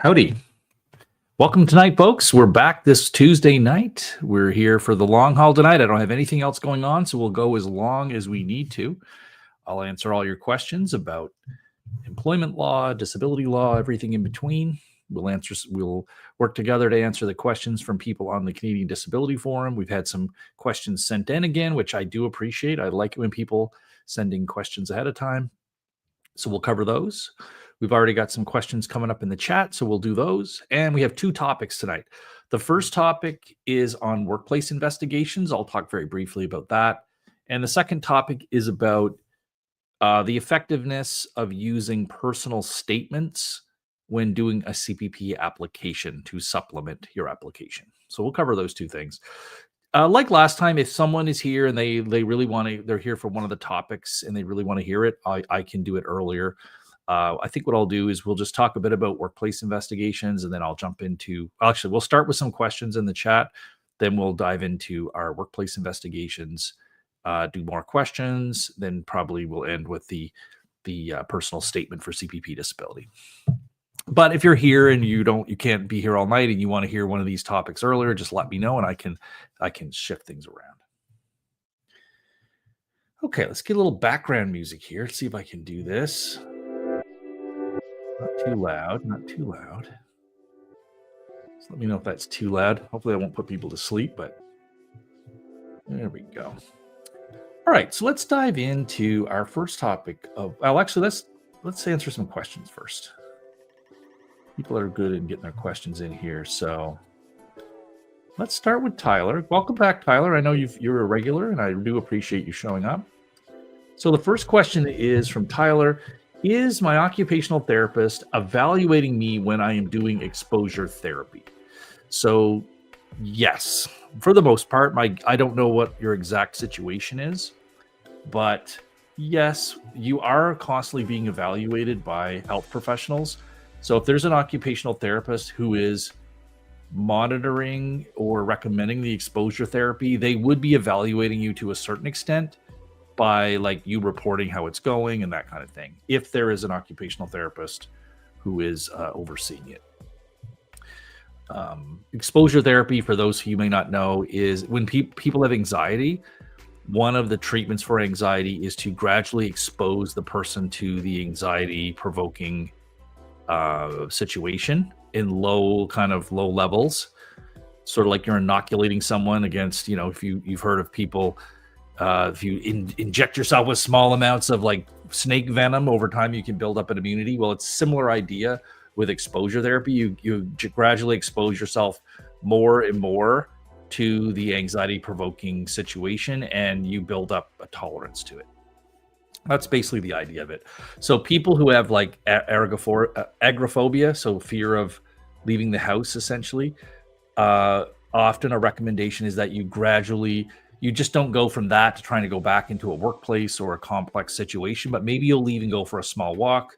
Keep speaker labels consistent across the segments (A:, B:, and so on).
A: Howdy. Welcome tonight, folks. We're back this Tuesday night. We're here for the long haul tonight. I don't have anything else going on, so we'll go as long as we need to. I'll answer all your questions about employment law, disability law, everything in between. We'll work together to answer the questions from people on the Canadian Disability Forum. We've had some questions sent in again, which I do appreciate. I like it when people send in questions ahead of time. So we'll cover those. We've already got some questions coming up in the chat, so we'll do those. And we have two topics tonight. The first topic is on workplace investigations. I'll talk very briefly about that. And the second topic is about the effectiveness of using personal statements when doing a CPP application to supplement your application. So we'll cover those two things. Like last time, if someone is here and they really want to, they're here for one of the topics and they really want to hear it, I can do it earlier. I think what I'll do is we'll just talk a bit about workplace investigations, and then I'll jump into, actually, we'll start with some questions in the chat. Then we'll dive into our workplace investigations, do more questions. Then probably we'll end with the personal statement for CPP disability. But if you're here and you can't be here all night and you want to hear one of these topics earlier, just let me know and I can shift things around. Okay, let's get a little background music here. Let's see if I can do this. Not too loud, not too loud. Just let me know if that's too loud. Hopefully I won't put people to sleep, but there we go. All right, so let's dive into our first topic of, well, actually, let's answer some questions first. People are good at getting their questions in here, so let's start with Tyler. Welcome back, Tyler. I know you're a regular, and I do appreciate you showing up. So the first question is from Tyler. Is my occupational therapist evaluating me when I am doing exposure therapy? So yes, for the most part. I don't know what your exact situation is, but yes, you are constantly being evaluated by health professionals. So if there's an occupational therapist who is monitoring or recommending the exposure therapy, they would be evaluating you to a certain extent by like you reporting how it's going and that kind of thing, if there is an occupational therapist who is overseeing it. Exposure therapy, for those who you may not know, is when people have anxiety. One of the treatments for anxiety is to gradually expose the person to the anxiety provoking situation in low levels, sort of like you're inoculating someone against, if you've heard of people If you inject yourself with small amounts of like snake venom, over time you can build up an immunity. Well, it's a similar idea with exposure therapy. You gradually expose yourself more and more to the anxiety provoking situation, and you build up a tolerance to it. That's basically the idea of it. So people who have like agoraphobia, so fear of leaving the house, essentially, often a recommendation is that you just don't go from that to trying to go back into a workplace or a complex situation, but maybe you'll leave and go for a small walk.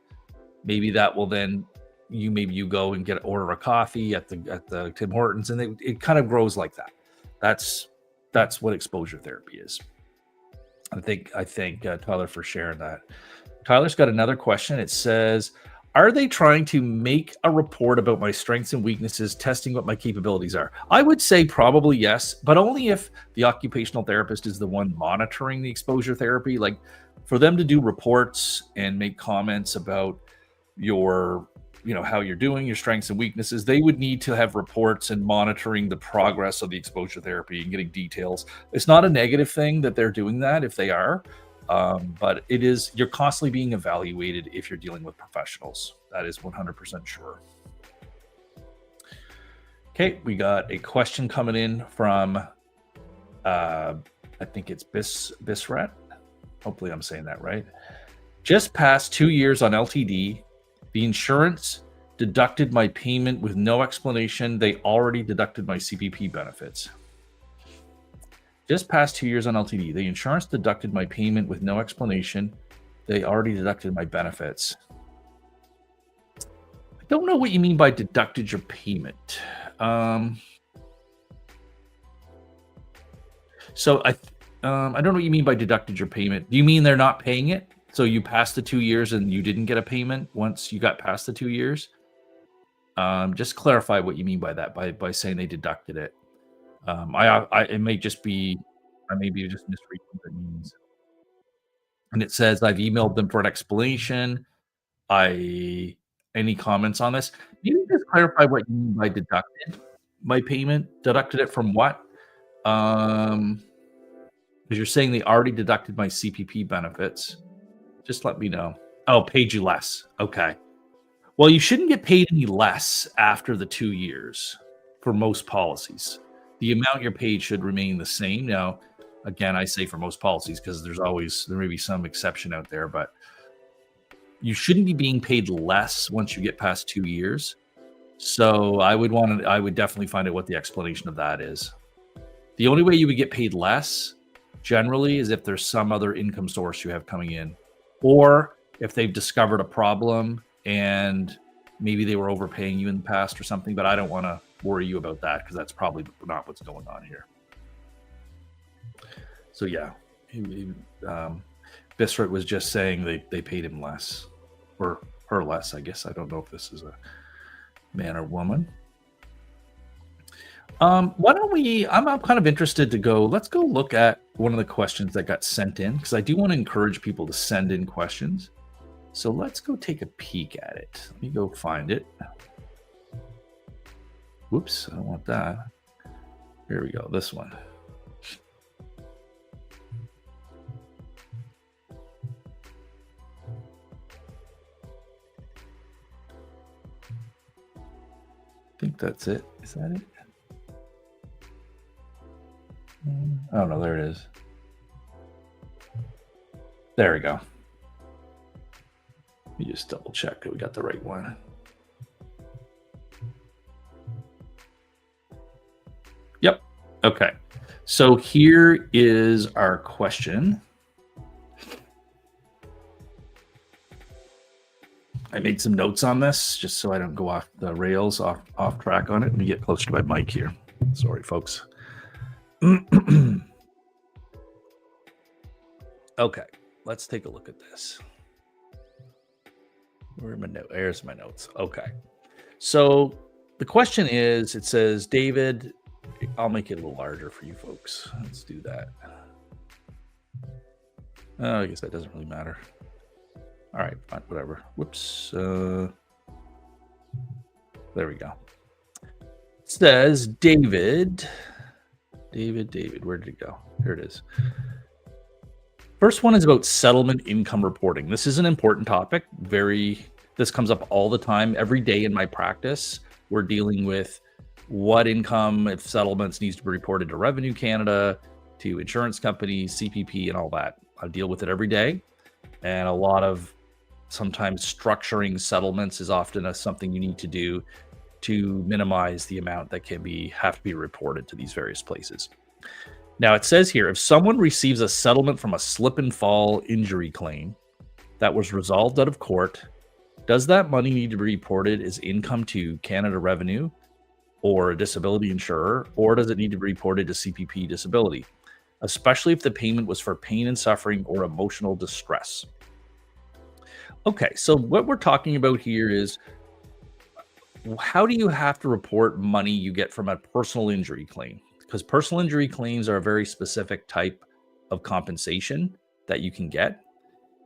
A: Maybe that will then you go and order a coffee at the Tim Hortons, and it kind of grows like that. That's what exposure therapy is. I thank Tyler for sharing that. Tyler's got another question. It says, are they trying to make a report about my strengths and weaknesses, testing what my capabilities are? I would say probably yes, but only if the occupational therapist is the one monitoring the exposure therapy. Like, for them to do reports and make comments about your, how you're doing, your strengths and weaknesses, they would need to have reports and monitoring the progress of the exposure therapy and getting details. It's not a negative thing that they're doing that if they are. But you're constantly being evaluated if you're dealing with professionals. That is 100% sure. Okay, we got a question coming in from, I think it's Bisrat. Hopefully I'm saying that right. Just past 2 years on LTD, the insurance deducted my payment with no explanation. They already deducted my CPP benefits. Just past 2 years on LTD, the insurance deducted my payment with no explanation. They already deducted my benefits. I don't know what you mean by deducted your payment. So I don't know what you mean by deducted your payment. Do you mean they're not paying it? So you passed the 2 years and you didn't get a payment once you got past the 2 years? Just clarify what you mean by that, by saying they deducted it. It may just be, I may be just misreading what it means. And it says, I've emailed them for an explanation. Any comments on this? Can you just clarify what you mean by deducted my payment? Deducted it from what? Because you're saying they already deducted my CPP benefits. Just let me know. Oh, paid you less. Okay. Well, you shouldn't get paid any less after the 2 years for most policies. The amount you're paid should remain the same. Now, again, I say for most policies because there may be some exception out there, but you shouldn't be being paid less once you get past 2 years. So I would definitely find out what the explanation of that is. The only way you would get paid less generally is if there's some other income source you have coming in, or if they've discovered a problem and maybe they were overpaying you in the past or something, but I don't want to worry you about that because that's probably not what's going on here. So yeah, Bisrat was just saying they paid him less, or her less, I guess. I don't know if this is a man or woman. Why don't we, I'm kind of interested to let's go look at one of the questions that got sent in, because I do want to encourage people to send in questions. So let's go take a peek at it. Let me go find it. Whoops, I don't want that. Here we go, this one. I think that's it. Is that it? I don't know. There it is. There we go. Let me just double check that we got the right one. Yep. Okay. So here is our question. I made some notes on this just so I don't go off the rails, off track on it. Let me get closer to my mic here. Sorry, folks. Okay, let's take a look at this. Where are my notes? There's my notes. Okay. So the question is, it says, David, I'll make it a little larger for you folks. Let's do that. Oh, I guess that doesn't really matter. All right, fine, whatever. Whoops. There we go. It says, David, where did it go? Here it is. First one is about settlement income reporting. This is an important topic. This comes up all the time. Every day in my practice, we're dealing with what income, if settlements, needs to be reported to Revenue Canada, to insurance companies, CPP, and all that. I deal with it every day, and a lot of sometimes structuring settlements is often something you need to do to minimize the amount that have to be reported to these various places. Now, it says here, if someone receives a settlement from a slip and fall injury claim that was resolved out of court, does that money need to be reported as income to Canada Revenue or a disability insurer, or does it need to be reported to CPP disability, especially if the payment was for pain and suffering or emotional distress? Okay, so what we're talking about here is, how do you have to report money you get from a personal injury claim? Because personal injury claims are a very specific type of compensation that you can get.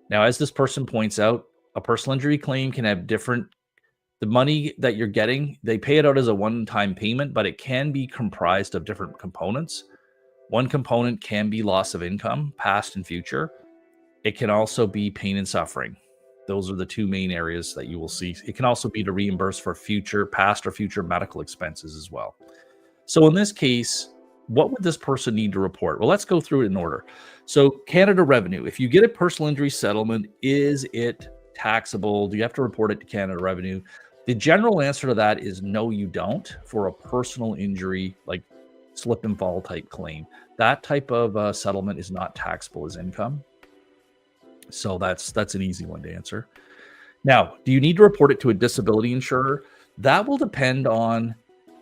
A: Now, as this person points out, a personal injury claim can have the money that you're getting, they pay it out as a one-time payment, but it can be comprised of different components. One component can be loss of income, past and future. It can also be pain and suffering. Those are the two main areas that you will see. It can also be to reimburse for past or future medical expenses as well. So in this case, what would this person need to report? Well, let's go through it in order. So Canada Revenue, if you get a personal injury settlement, is it taxable? Do you have to report it to Canada Revenue? The general answer to that is no, you don't, for a personal injury, like slip and fall type claim. That type of settlement is not taxable as income. So that's an easy one to answer. Now, do you need to report it to a disability insurer? That will depend on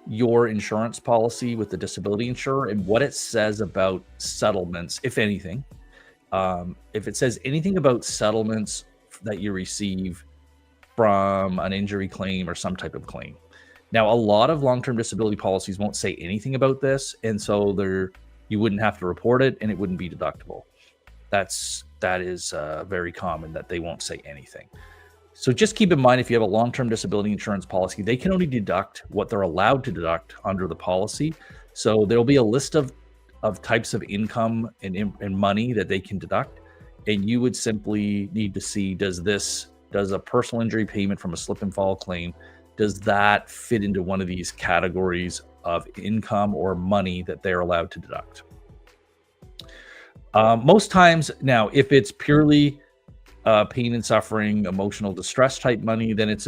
A: your insurance policy with the disability insurer and what it says about settlements, if anything. If it says anything about settlements that you receive from an injury claim or some type of claim. Now, a lot of long-term disability policies won't say anything about this, and so you wouldn't have to report it, and it wouldn't be deductible. That is very common that they won't say anything. So just keep in mind, if you have a long-term disability insurance policy, they can only deduct what they're allowed to deduct under the policy. So there'll be a list of types of income and money that they can deduct. And you would simply need to see, does a personal injury payment from a slip and fall claim, does that fit into one of these categories of income or money that they're allowed to deduct? Most times now, if it's purely pain and suffering, emotional distress type money, then it's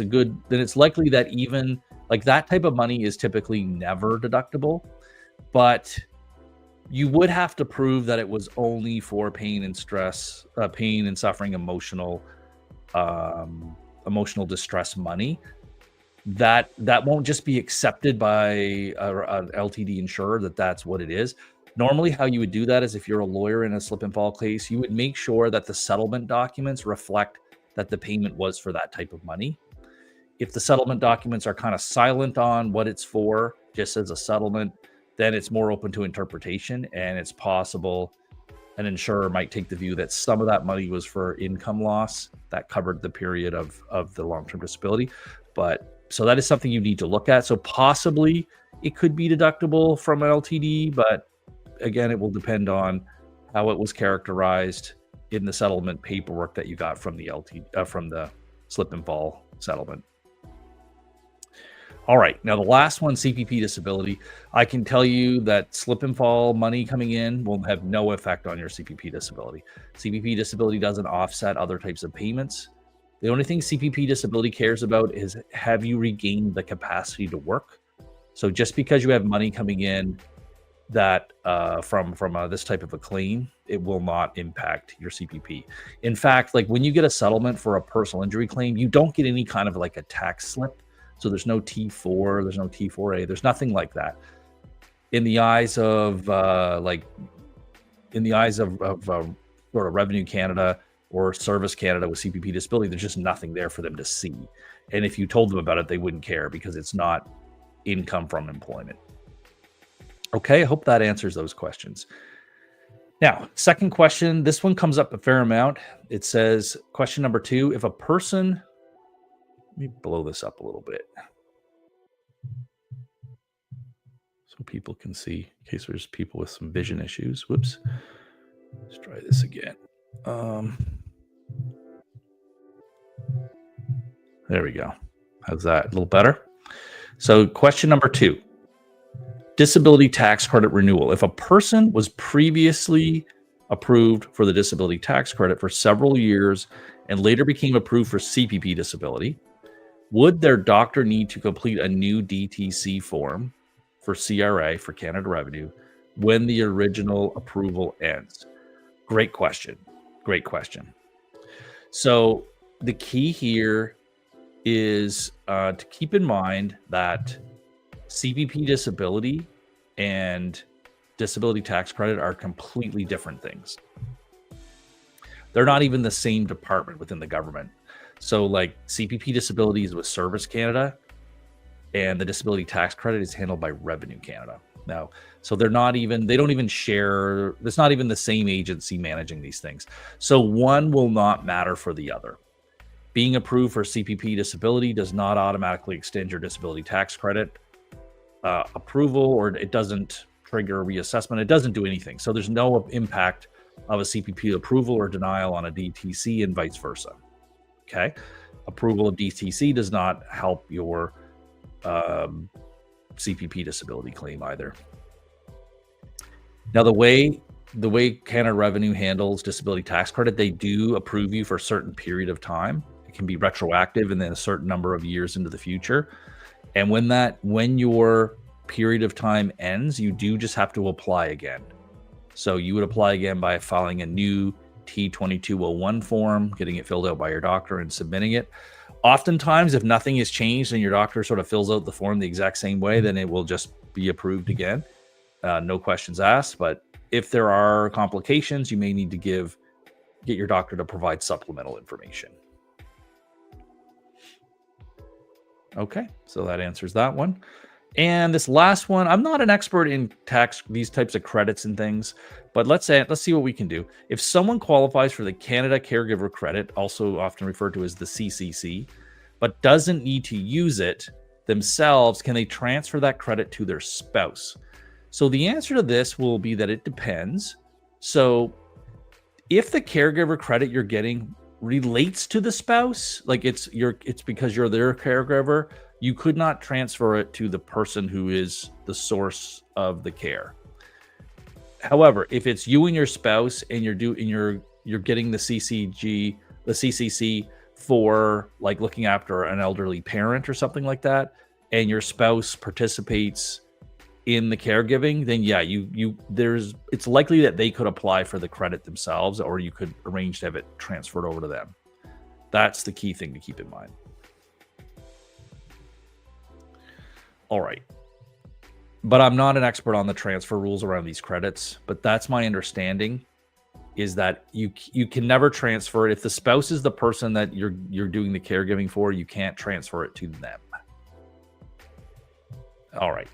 A: likely that even like that type of money is typically never deductible, but you would have to prove that it was only for pain and suffering, emotional distress money. That won't just be accepted by an LTD insurer that's what it is. Normally, how you would do that is, if you're a lawyer in a slip and fall case, you would make sure that the settlement documents reflect that the payment was for that type of money. If the settlement documents are kind of silent on what it's for, just as a settlement, then it's more open to interpretation, and it's possible an insurer might take the view that some of that money was for income loss that covered the period of the long-term disability. So that is something you need to look at. So possibly it could be deductible from an LTD, but again, it will depend on how it was characterized in the settlement paperwork that you got from the slip and fall settlement. All right, now the last one, CPP disability. I can tell you that slip and fall money coming in will have no effect on your CPP disability. CPP disability doesn't offset other types of payments. The only thing CPP disability cares about is, have you regained the capacity to work? So just because you have money coming in that from this type of a claim, it will not impact your CPP. In fact, like when you get a settlement for a personal injury claim, you don't get any kind of like a tax slip. So there's no T4, there's no T4A, there's nothing like that. In the eyes of sort of Revenue Canada or Service Canada with CPP disability, there's just nothing there for them to see. And if you told them about it, they wouldn't care because it's not income from employment. Okay, I hope that answers those questions. Now, second question, this one comes up a fair amount. It says, question number 2, if a person, let me blow this up a little bit so people can see, in case there's people with some vision issues. Whoops. Let's try this again. There we go. How's that? A little better? So question number 2, disability tax credit renewal. If a person was previously approved for the disability tax credit for several years and later became approved for CPP disability, would their doctor need to complete a new DTC form for CRA, for Canada Revenue, when the original approval ends? Great question. Great question. So the key here is to keep in mind that CPP disability and disability tax credit are completely different things. They're not even the same department within the government. So like CPP disability is with Service Canada, and the disability tax credit is handled by Revenue Canada. Now, so they don't even share, it's not even the same agency managing these things. So one will not matter for the other. Being approved for CPP disability does not automatically extend your disability tax credit approval, or it doesn't trigger a reassessment. It doesn't do anything. So there's no impact of a CPP approval or denial on a DTC and vice versa. Okay. Approval of DTC does not help your CPP disability claim either. Now, the way Canada Revenue handles disability tax credit, they do approve you for a certain period of time. It can be retroactive and then a certain number of years into the future. And when your period of time ends, you do just have to apply again. So you would apply again by filing a new T2201 form, getting it filled out by your doctor and submitting it. Oftentimes, if nothing has changed and your doctor sort of fills out the form the exact same way, then it will just be approved again. No questions asked. But if there are complications, you may need to get your doctor to provide supplemental information. Okay, so that answers that one. And this last one, I'm not an expert in these types of credits and things, but let's see what we can do. If someone qualifies for the Canada Caregiver Credit, also often referred to as the CCC, but doesn't need to use it themselves, can they transfer that credit to their spouse? So the answer to this will be that it depends. So if the caregiver credit you're getting relates to the spouse, like it's because you're their caregiver, you could not transfer it to the person who is the source of the care. However, if it's you and your spouse and you're getting the CCC for like looking after an elderly parent or something like that, and your spouse participates in the caregiving, then yeah, it's likely that they could apply for the credit themselves, or you could arrange to have it transferred over to them. That's the key thing to keep in mind. All right. But I'm not an expert on the transfer rules around these credits, but that's my understanding, is that you can never transfer it. If the spouse is the person that you're doing the caregiving for, you can't transfer it to them. All right.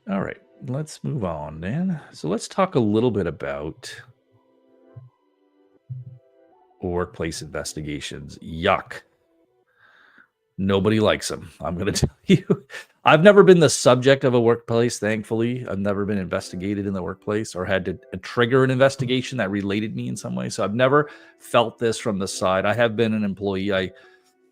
A: All right, let's move on then. So let's talk a little bit about workplace investigations. Yuck. Nobody likes them. I'm going to tell you. I've never been the subject of a workplace, thankfully. I've never been investigated in the workplace or had to trigger an investigation that related me in some way. So I've never felt this from the side. I have been an employee.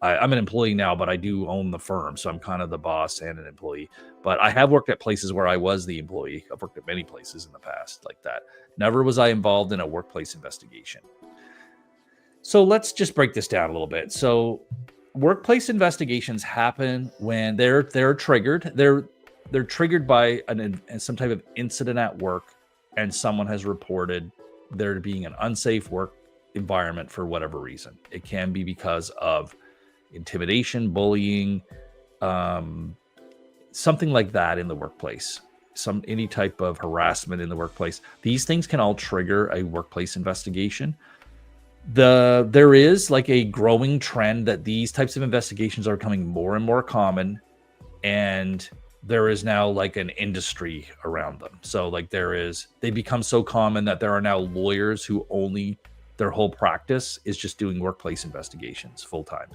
A: I'm an employee now, but I do own the firm. So I'm kind of the boss and an employee. But I have worked at places where I was the employee. I've worked at many places in the past like that. Never was I involved in a workplace investigation. So let's just break this down a little bit. So workplace investigations happen when they're triggered. They're triggered by some type of incident at work, and someone has reported there being an unsafe work environment for whatever reason. It can be because of intimidation, bullying, something like that in the workplace, any type of harassment in the workplace. These things can all trigger a workplace investigation. There is like a growing trend that these types of investigations are becoming more and more common, and there is now like an industry around them. So like they become so common that there are now lawyers who their whole practice is just doing workplace investigations full time.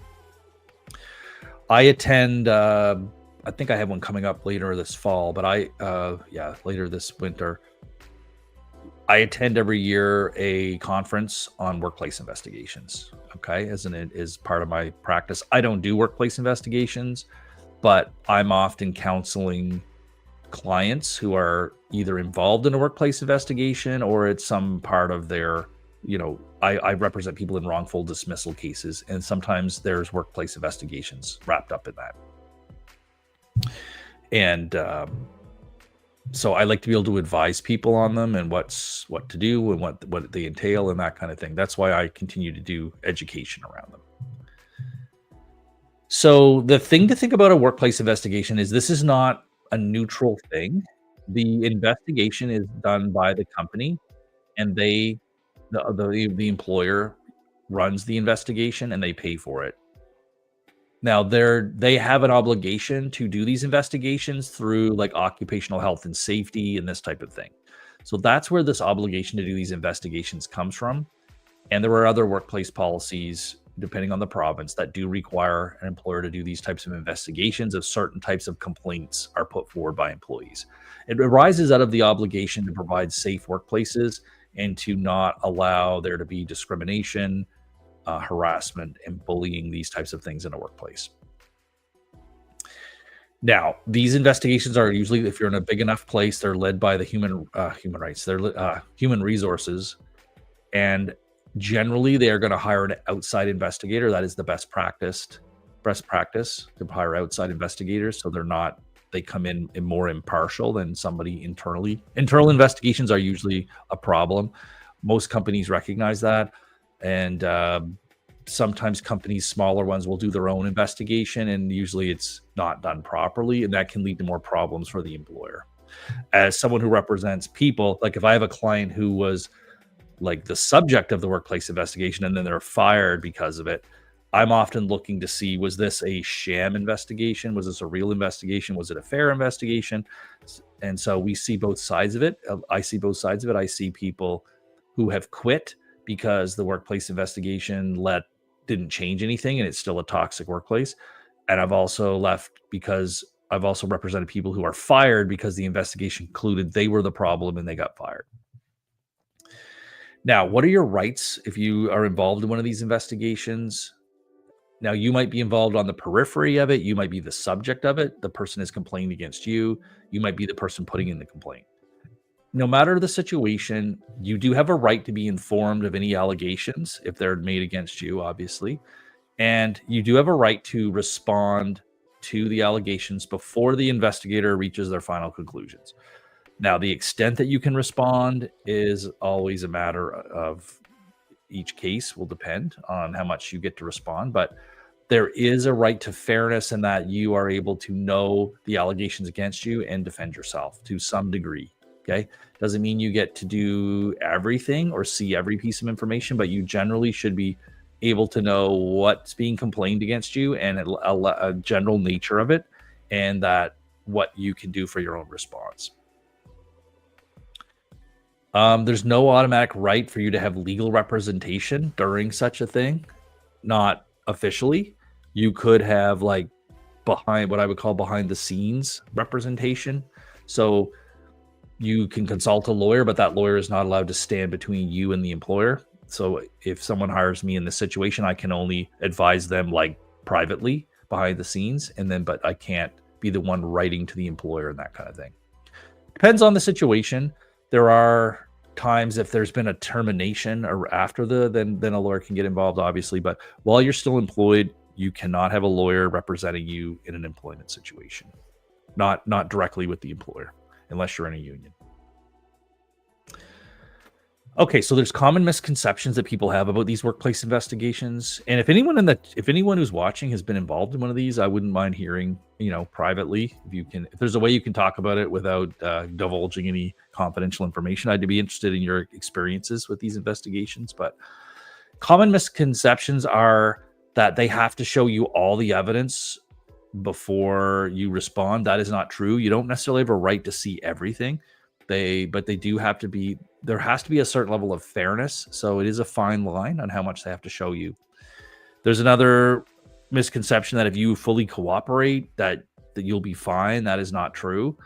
A: I attend I think I have one coming up later this fall, but later this winter. I attend every year a conference on workplace investigations. Okay, as part of my practice. I don't do workplace investigations, but I'm often counseling clients who are either involved in a workplace investigation or it's some part of their, I represent people in wrongful dismissal cases, and sometimes there's workplace investigations wrapped up in that. And so I like to be able to advise people on them and what to do and what they entail and that kind of thing. That's why I continue to do education around them. So the thing to think about a workplace investigation is this is not a neutral thing. The investigation is done by the company, and the employer runs the investigation and they pay for it. Now they have an obligation to do these investigations through like occupational health and safety and this type of thing. So that's where this obligation to do these investigations comes from. And there are other workplace policies, depending on the province, that do require an employer to do these types of investigations if certain types of complaints are put forward by employees. It arises out of the obligation to provide safe workplaces and to not allow there to be discrimination, harassment, and bullying, these types of things in a workplace. Now, these investigations are usually, if you're in a big enough place, they're led by the human rights, human resources, and generally they are going to hire an outside investigator. That is the best practice to hire outside investigators, so they come in more impartial than somebody internally. Internal investigations are usually a problem. Most companies recognize that, and sometimes companies, smaller ones, will do their own investigation, and usually it's not done properly, and that can lead to more problems for the employer. As someone who represents people, like if I have a client who was like the subject of the workplace investigation and then they're fired because of it, I'm often looking to see, was this a sham investigation? Was this a real investigation? Was it a fair investigation? And so we see both sides of it. I see both sides of it. I see people who have quit because the workplace investigation didn't change anything and it's still a toxic workplace. And I've also left because I've also represented people who are fired because the investigation concluded they were the problem and they got fired. Now, what are your rights if you are involved in one of these investigations? Now, you might be involved on the periphery of it. You might be the subject of it. The person is complaining against you. You might be the person putting in the complaint. No matter the situation, you do have a right to be informed of any allegations if they're made against you, obviously. And you do have a right to respond to the allegations before the investigator reaches their final conclusions. Now, the extent that you can respond is always a matter of each case, will depend on how much you get to respond. But there is a right to fairness in that you are able to know the allegations against you and defend yourself to some degree. Okay. Doesn't mean you get to do everything or see every piece of information, but you generally should be able to know what's being complained against you and a general nature of it, and that what you can do for your own response. There's no automatic right for you to have legal representation during such a thing, not officially. You could have like what I would call behind the scenes representation. So you can consult a lawyer, but that lawyer is not allowed to stand between you and the employer. So if someone hires me in this situation, I can only advise them like privately behind the scenes, but I can't be the one writing to the employer and that kind of thing. Depends on the situation. There are times if there's been a termination or after then a lawyer can get involved, obviously. But while you're still employed, you cannot have a lawyer representing you in an employment situation, not directly with the employer, unless you're in a union. Okay, so there's common misconceptions that people have about these workplace investigations, and if anyone who's watching has been involved in one of these, I wouldn't mind hearing, privately, if there's a way you can talk about it without divulging any confidential information. I'd be interested in your experiences with these investigations. But common misconceptions are that they have to show you all the evidence before you respond. That is not true. You don't necessarily have a right to see everything. But they do have to be. There has to be a certain level of fairness. So it is a fine line on how much they have to show you. There's another misconception that if you fully cooperate, that that you'll be fine. That is not true.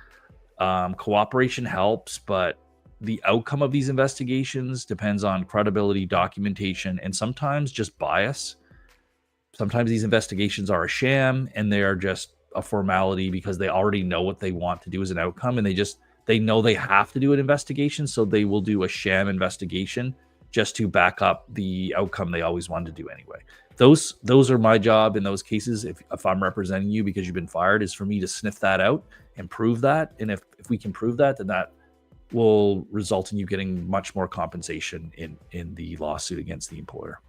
A: Cooperation helps, but the outcome of these investigations depends on credibility, documentation, and sometimes just bias. Sometimes these investigations are a sham and they are just a formality because they already know what they want to do as an outcome, and they know they have to do an investigation, so they will do a sham investigation just to back up the outcome they always wanted to do anyway. Those are my job in those cases. If I'm representing you because you've been fired, is for me to sniff that out and prove that. And if we can prove that, then that will result in you getting much more compensation in the lawsuit against the employer.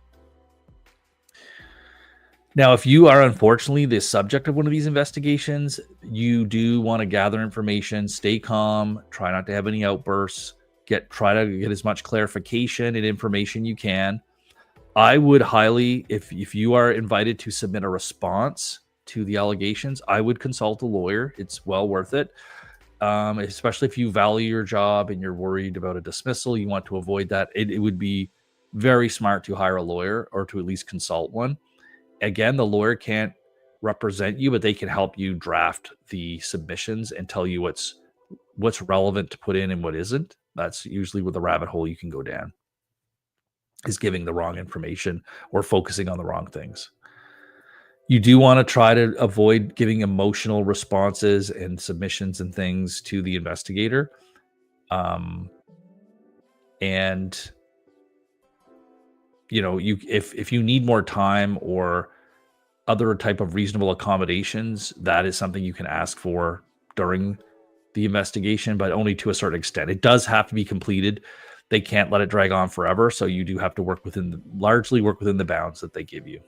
A: Now, if you are unfortunately the subject of one of these investigations, you do want to gather information, stay calm, try not to have any outbursts, try to get as much clarification and information you can. I would highly, if you are invited to submit a response to the allegations, I would consult a lawyer. It's well worth it, especially if you value your job and you're worried about a dismissal. You want to avoid that. It would be very smart to hire a lawyer or to at least consult one. Again, the lawyer can't represent you, but they can help you draft the submissions and tell you what's relevant to put in and what isn't. That's usually where the rabbit hole you can go down, is giving the wrong information or focusing on the wrong things. You do want to try to avoid giving emotional responses and submissions and things to the investigator. And if you need more time or other type of reasonable accommodations, that is something you can ask for during the investigation, but only to a certain extent. It does have to be completed. They can't let it drag on forever. So you do have to largely work within the bounds that they give you.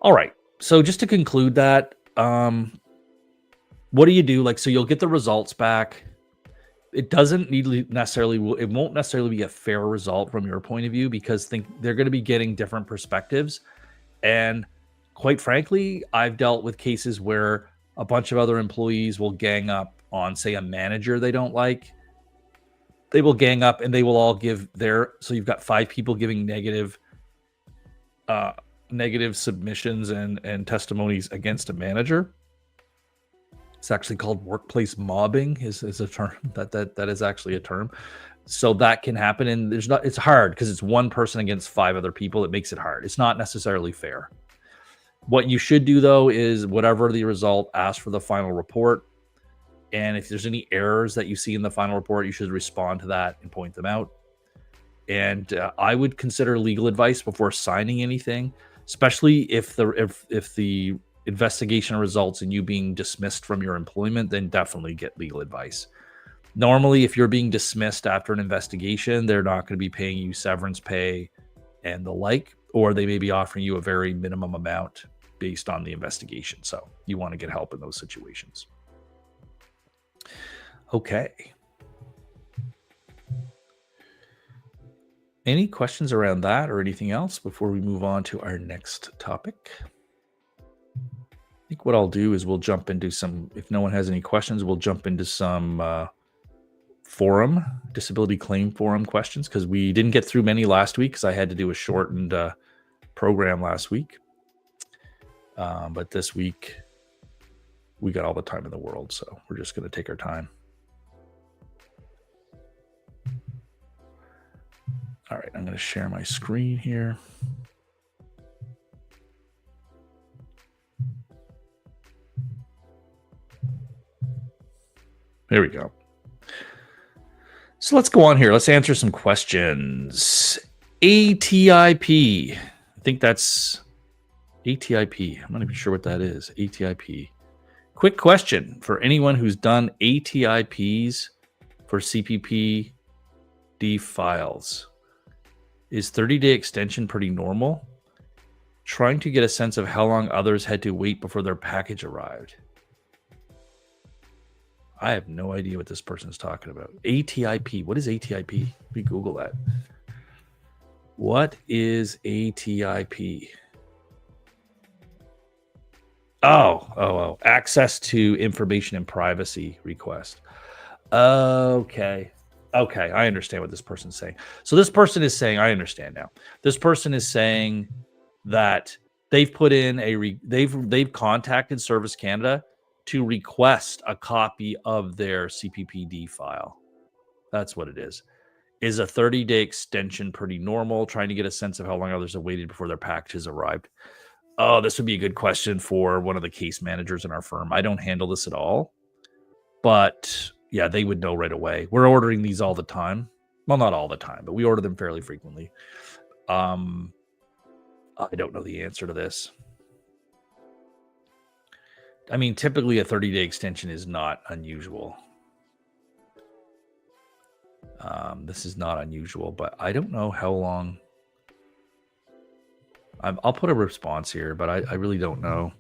A: All right. So just to conclude that, what do you do? So you'll get the results back. It won't necessarily be a fair result from your point of view, because they're going to be getting different perspectives. And quite frankly, I've dealt with cases where a bunch of other employees will gang up on, say, a manager they don't like. They will gang up and they will all give so you've got 5 people giving negative submissions and testimonies against a manager. It's actually called workplace mobbing is a term that is actually a term. So that can happen. And it's hard because it's one person against 5 other people. It makes it hard. It's not necessarily fair. What you should do, though, is whatever the result, ask for the final report. And if there's any errors that you see in the final report, you should respond to that and point them out. And I would consider legal advice before signing anything, especially if the investigation results in you being dismissed from your employment. Then definitely get legal advice. Normally, if you're being dismissed after an investigation, they're not going to be paying you severance pay and the like, or they may be offering you a very minimum amount based on the investigation. So you want to get help in those situations. Okay. Any questions around that or anything else before we move on to our next topic? I think what I'll do is we'll jump into if no one has any questions, we'll jump into some disability claim forum questions, because we didn't get through many last week because I had to do a shortened program last week. But this week we got all the time in the world, so we're just going to take our time. All right, I'm going to share my screen here. There we go. So let's go on here. Let's answer some questions. ATIP. I think that's ATIP. I'm not even sure what that is. ATIP. Quick question for anyone who's done ATIPs for CPP D files. Is 30-day extension pretty normal? Trying to get a sense of how long others had to wait before their package arrived. I have no idea what this person's talking about. ATIP. What is ATIP? Let me Google that. What is ATIP? Oh. Access to information and privacy request. Okay, I understand what this person's saying. So this person is saying, I understand now. This person is saying that they've put in they've contacted Service Canada to request a copy of their CPPD file. That's what it is. Is a 30-day extension pretty normal? Trying to get a sense of how long others have waited before their packages arrived. Oh, this would be a good question for one of the case managers in our firm. I don't handle this at all, but yeah, they would know right away. We're ordering these all the time. Well, not all the time, but we order them fairly frequently. I don't know the answer to this. I mean, typically a 30-day extension is not unusual. This is not unusual, but I don't know how long. I'll put a response here, but I really don't know.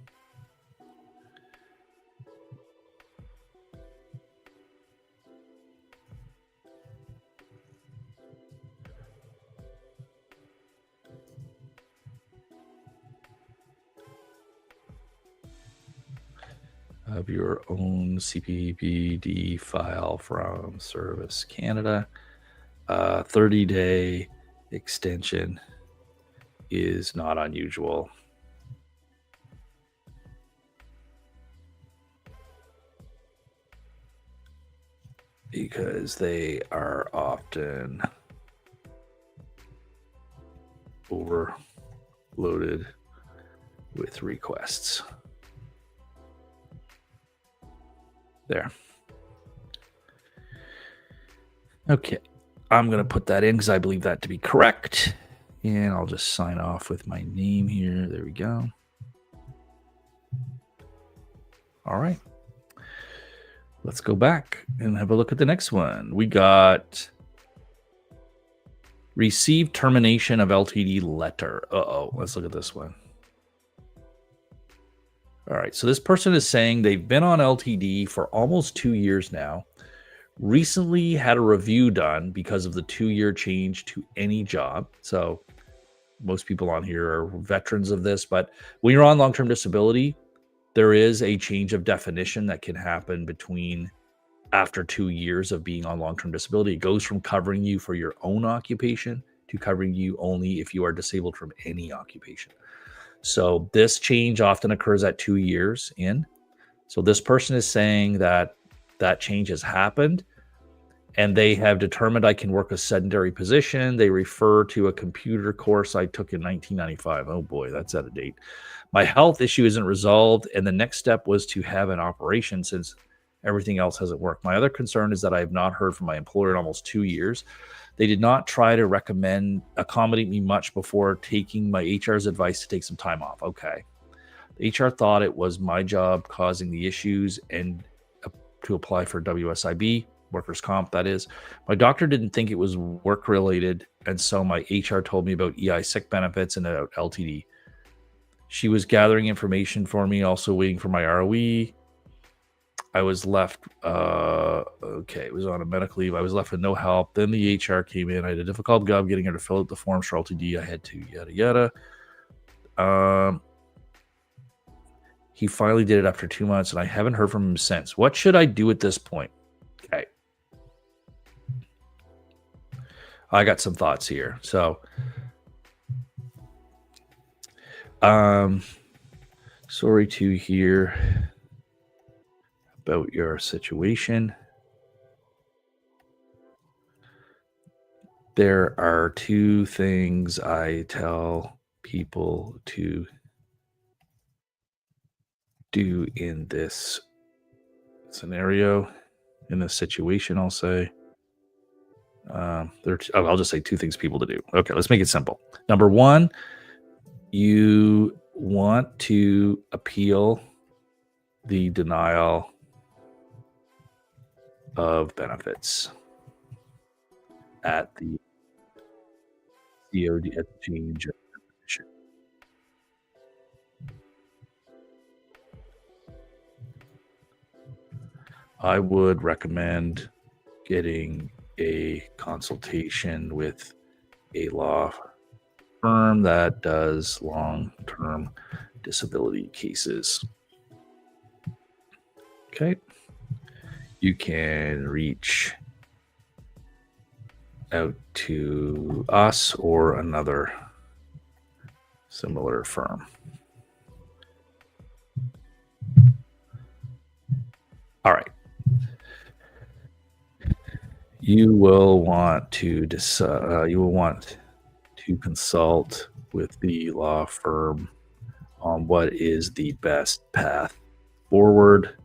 A: Of your own CPPD file from Service Canada. 30-day extension is not unusual. Because they are often overloaded with requests. There. Okay. I'm going to put that in because I believe that to be correct. And I'll just sign off with my name here. There we go. All right. Let's go back and have a look at the next one. We got received termination of LTD letter. Let's look at this one. All right. So this person is saying they've been on LTD for almost 2 years now. Recently had a review done because of the 2-year change to any job. So most people on here are veterans of this, but when you're on long-term disability, there is a change of definition that can happen between after 2 years of being on long-term disability. It goes from covering you for your own occupation to covering you only if you are disabled from any occupation. So this change often occurs at 2 years in. So this person is saying that that change has happened and they have determined I can work a sedentary position. They refer to a computer course I took in 1995. Oh boy, that's out of date. My health issue isn't resolved, and the next step was to have an operation since everything else hasn't worked. My other concern is that I have not heard from my employer in almost 2 years. They did not try to accommodate me much before taking my HR's advice to take some time off. Okay. The HR thought it was my job causing the issues and to apply for WSIB, workers' comp, that is. My doctor didn't think it was work-related, and so my HR told me about EI sick benefits and about LTD. She was gathering information for me, also waiting for my ROE. I was left, it was on a medical leave. I was left with no help. Then the HR came in. I had a difficult job getting her to fill out the forms for LTD. I had to, yada, yada. He finally did it after 2 months, and I haven't heard from him since. What should I do at this point? Okay. I got some thoughts here. So, sorry to hear about your situation. There are 2 things I tell people to do in this scenario, in this situation, I'll say. I'll just say 2 things people to do. Okay, let's make it simple. Number 1, you want to appeal the denial of benefits at the COD, at the change of definition. I would recommend getting a consultation with a law firm that does long-term disability cases. Okay. You can reach out to us or another similar firm. You will want to consult with the law firm on what is the best path forward.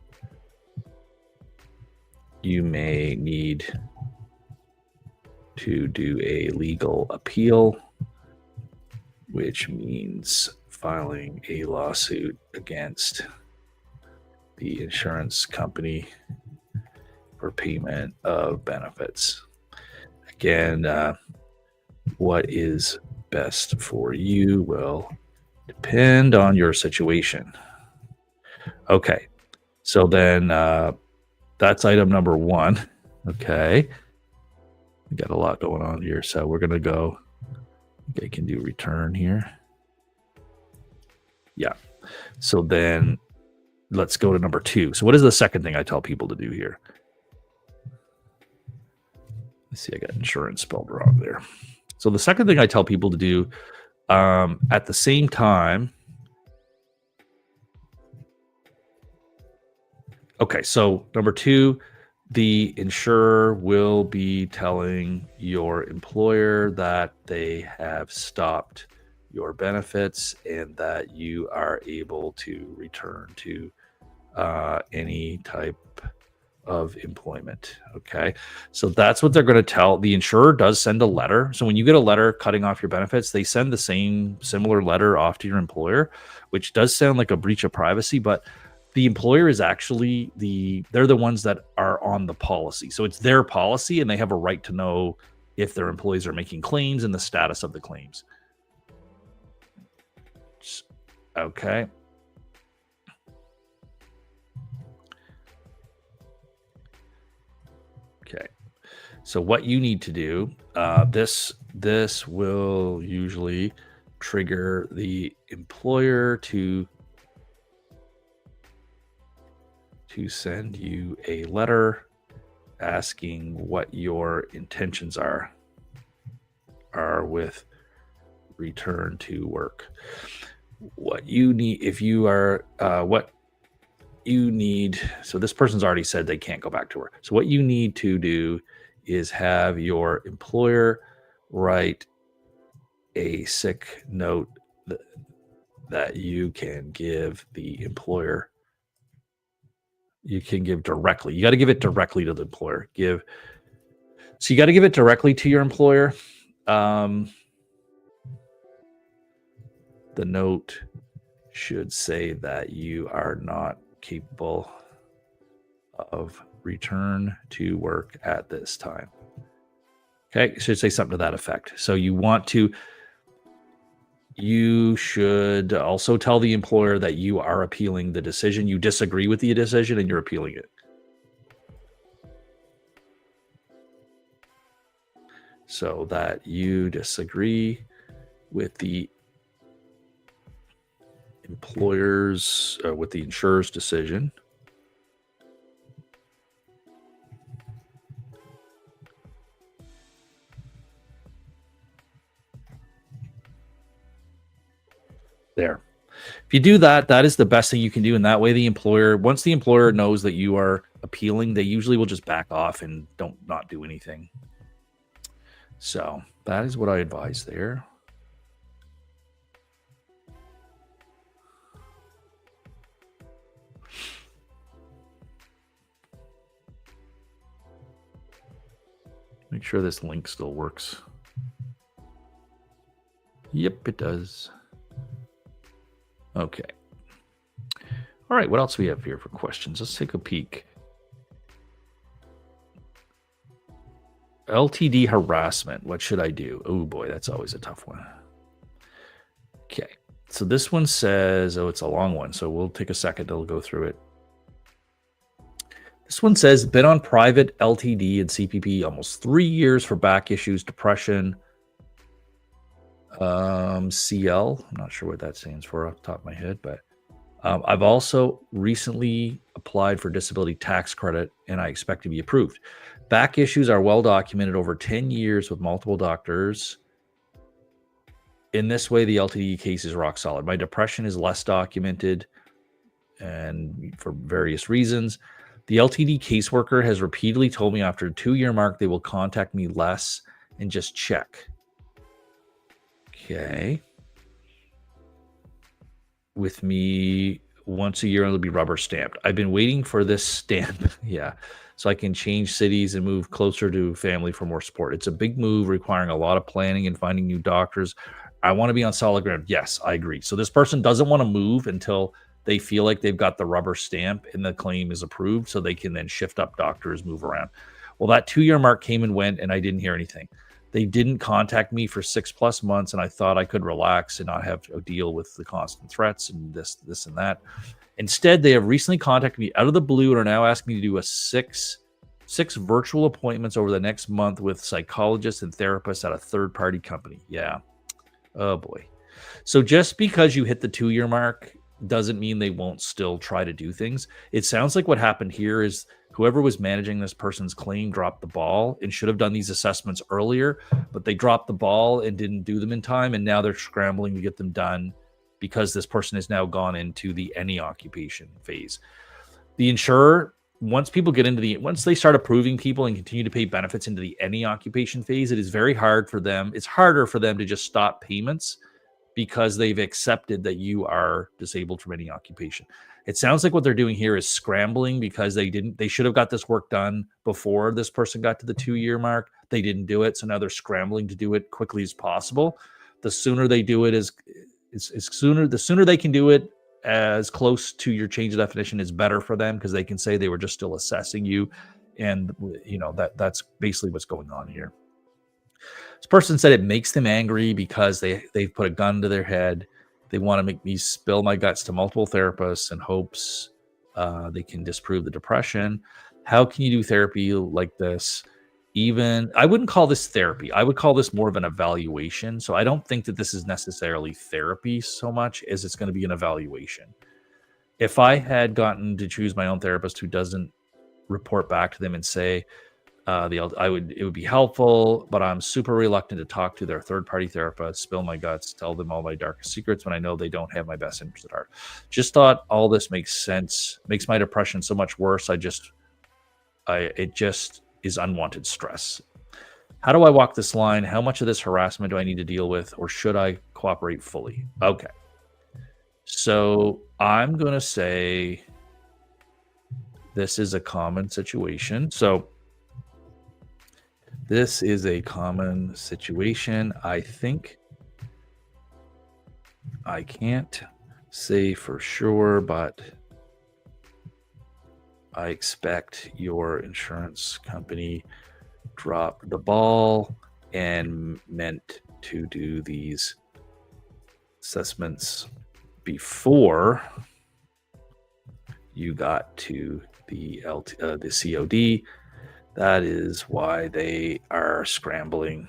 A: You may need to do a legal appeal, which means filing a lawsuit against the insurance company for payment of benefits. Again, what is best for you will depend on your situation. Okay, so then that's item number 1. Okay, we got a lot going on here, so we're going to go. I can do return here. Yeah. So then let's go to number 2. So what is the second thing I tell people to do here? Let's see, I got insurance spelled wrong there. So the second thing I tell people to do at the same time. Okay, so number 2, the insurer will be telling your employer that they have stopped your benefits and that you are able to return to any type of employment. Okay, so that's what they're going to tell. The insurer does send a letter. So when you get a letter cutting off your benefits, they send the similar letter off to your employer, which does sound like a breach of privacy, but the employer is actually they're the ones that are on the policy. So it's their policy and they have a right to know if their employees are making claims and the status of the claims. Okay. Okay. So what you need to do, this will usually trigger the employer to send you a letter asking what your intentions are with return to work. What you need, if you are, what you need, so this person's already said they can't go back to work. So what you need to do is have your employer write a sick note that you can give the employer. You can give directly. You got to give it directly to the employer. So you got to give it directly to your employer. The note should say that you are not capable of return to work at this time. Okay, it should say something to that effect. So you should also tell the employer that you are appealing the decision. You disagree with the decision and you're appealing it. So that you disagree with the with the insurer's decision. There. If you do that, that is the best thing you can do. And that way once the employer knows that you are appealing, they usually will just back off and not do anything. So that is what I advise there. Make sure this link still works. Yep, it does. Okay. All right, what else do we have here for questions? Let's take a peek. LTD harassment. What should I do? Oh boy, that's always a tough one. Okay, so this one says, it's a long one, so we'll take a second to go through it. This one says, been on private LTD and CPP almost 3 years for back issues, depression, CL. I'm not sure what that stands for off the top of my head, but I've also recently applied for disability tax credit and I expect to be approved. Back issues are well documented over 10 years with multiple doctors. In this way, the LTD case is rock solid. My depression is less documented and for various reasons. The LTD caseworker has repeatedly told me after a 2-year mark they will contact me less and just check. Okay. With me once a year, it'll be rubber stamped. I've been waiting for this stamp. Yeah. So I can change cities and move closer to family for more support. It's a big move requiring a lot of planning and finding new doctors. I want to be on solid ground. Yes, I agree. So this person doesn't want to move until they feel like they've got the rubber stamp and the claim is approved, so they can then shift up doctors, move around. Well, that 2-year mark came and went, and I didn't hear anything. They didn't contact me for 6+ months, and I thought I could relax and not have to deal with the constant threats and this and that. Instead, they have recently contacted me out of the blue and are now asking me to do a six virtual appointments over the next month with psychologists and therapists at a third-party company. Yeah. Oh, boy. So just because you hit the 2-year mark doesn't mean they won't still try to do things. It sounds like what happened here is whoever was managing this person's claim dropped the ball and should have done these assessments earlier, but they dropped the ball and didn't do them in time, and now they're scrambling to get them done because this person has now gone into the any occupation phase. The insurer, once they start approving people and continue to pay benefits into the any occupation phase, it is very hard for them. It's harder for them to just stop payments because they've accepted that you are disabled from any occupation. It sounds like what they're doing here is scrambling because they should have got this work done before this person got to the 2-year mark. They didn't do it. So now they're scrambling to do it quickly as possible. The sooner they do it the sooner they can do it as close to your change of definition is better for them, because they can say they were just still assessing you. And that's basically what's going on here. This person said it makes them angry because they've put a gun to their head. They want to make me spill my guts to multiple therapists in hopes they can disprove the depression. How can you do therapy like this? I wouldn't call this therapy. I would call this more of an evaluation. So I don't think that this is necessarily therapy so much as it's going to be an evaluation. If I had gotten to choose my own therapist who doesn't report back to them and say, it would be helpful, but I'm super reluctant to talk to their third-party therapist, spill my guts, tell them all my darkest secrets when I know they don't have my best interest at heart. Just thought all this makes sense, makes my depression so much worse. It just is unwanted stress. How do I walk this line? How much of this harassment do I need to deal with, or should I cooperate fully? Okay. So I'm going to say this is a common situation. This is a common situation. I think I can't say for sure, but I expect your insurance company dropped the ball and meant to do these assessments before you got to the COD. That is why they are scrambling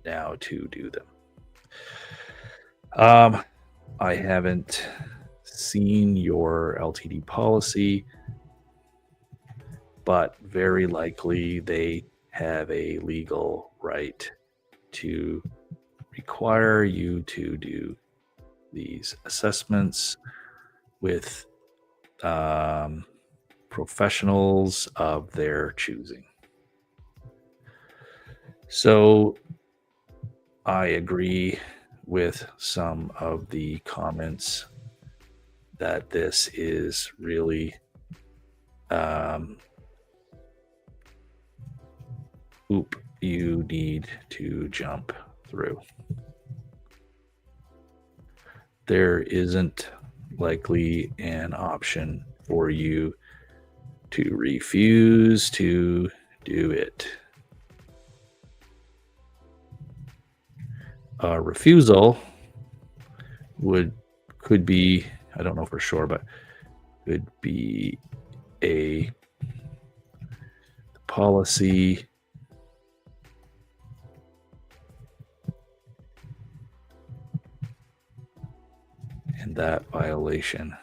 A: now to do them. I haven't seen your LTD policy, but very likely they have a legal right to require you to do these assessments with professionals of their choosing. So I agree with some of the comments that this is really you need to jump through. There isn't likely an option for you to refuse to do it. A refusal could be, I don't know for sure, but could be a policy and that violation.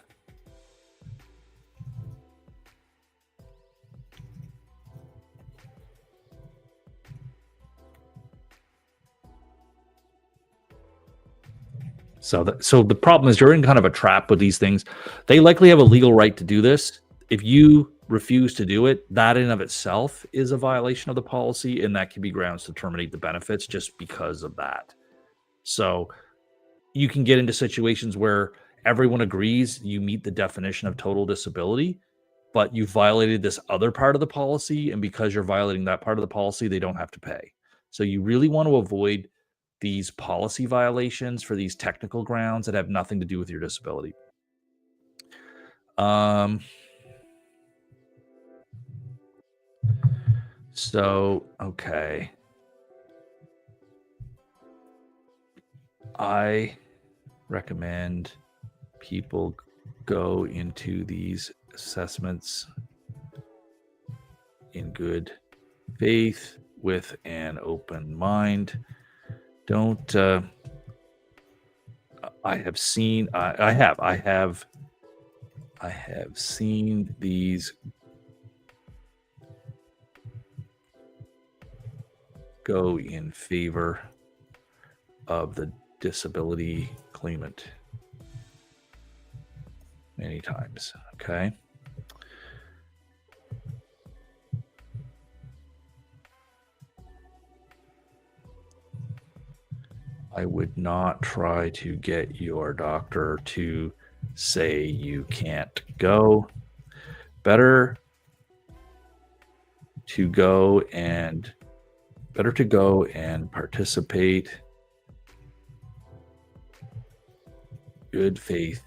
A: So the problem is you're in kind of a trap with these things. They likely have a legal right to do this. If you refuse to do it, that in and of itself is a violation of the policy, and that can be grounds to terminate the benefits just because of that. So you can get into situations where everyone agrees you meet the definition of total disability, but you violated this other part of the policy, and because you're violating that part of the policy, they don't have to pay. So you really want to avoid these policy violations for these technical grounds that have nothing to do with your disability. Okay. I recommend people go into these assessments in good faith with an open mind. Don't I have seen seen these go in favor of the disability claimant many times. Okay. I would not try to get your doctor to say you can't go. Better to go and participate. Good faith,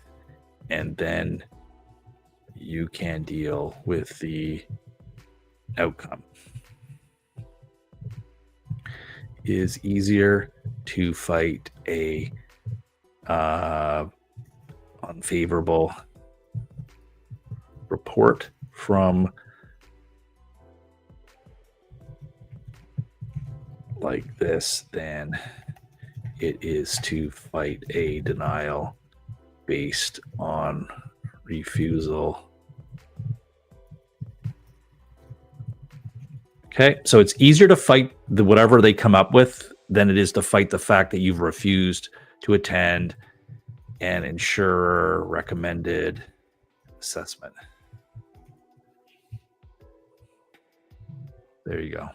A: and then you can deal with the outcome. Is easier to fight a unfavorable report from like this than it is to fight a denial based on refusal. Okay, so it's easier to fight whatever they come up with than it is to fight the fact that you've refused to attend an insurer recommended assessment. There you go.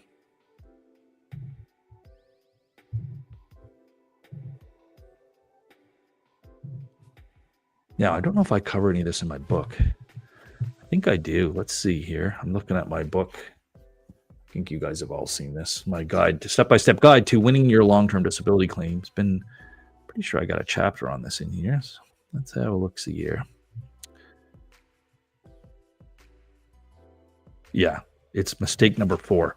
A: Now, I don't know if I cover any of this in my book. I think I do. Let's see here. I'm looking at my book. I think you guys have all seen this. My guide, step-by-step guide to winning your long-term disability claims. Been pretty sure I got a chapter on this in here. So let's have a look-see here. Yeah, it's mistake number 4.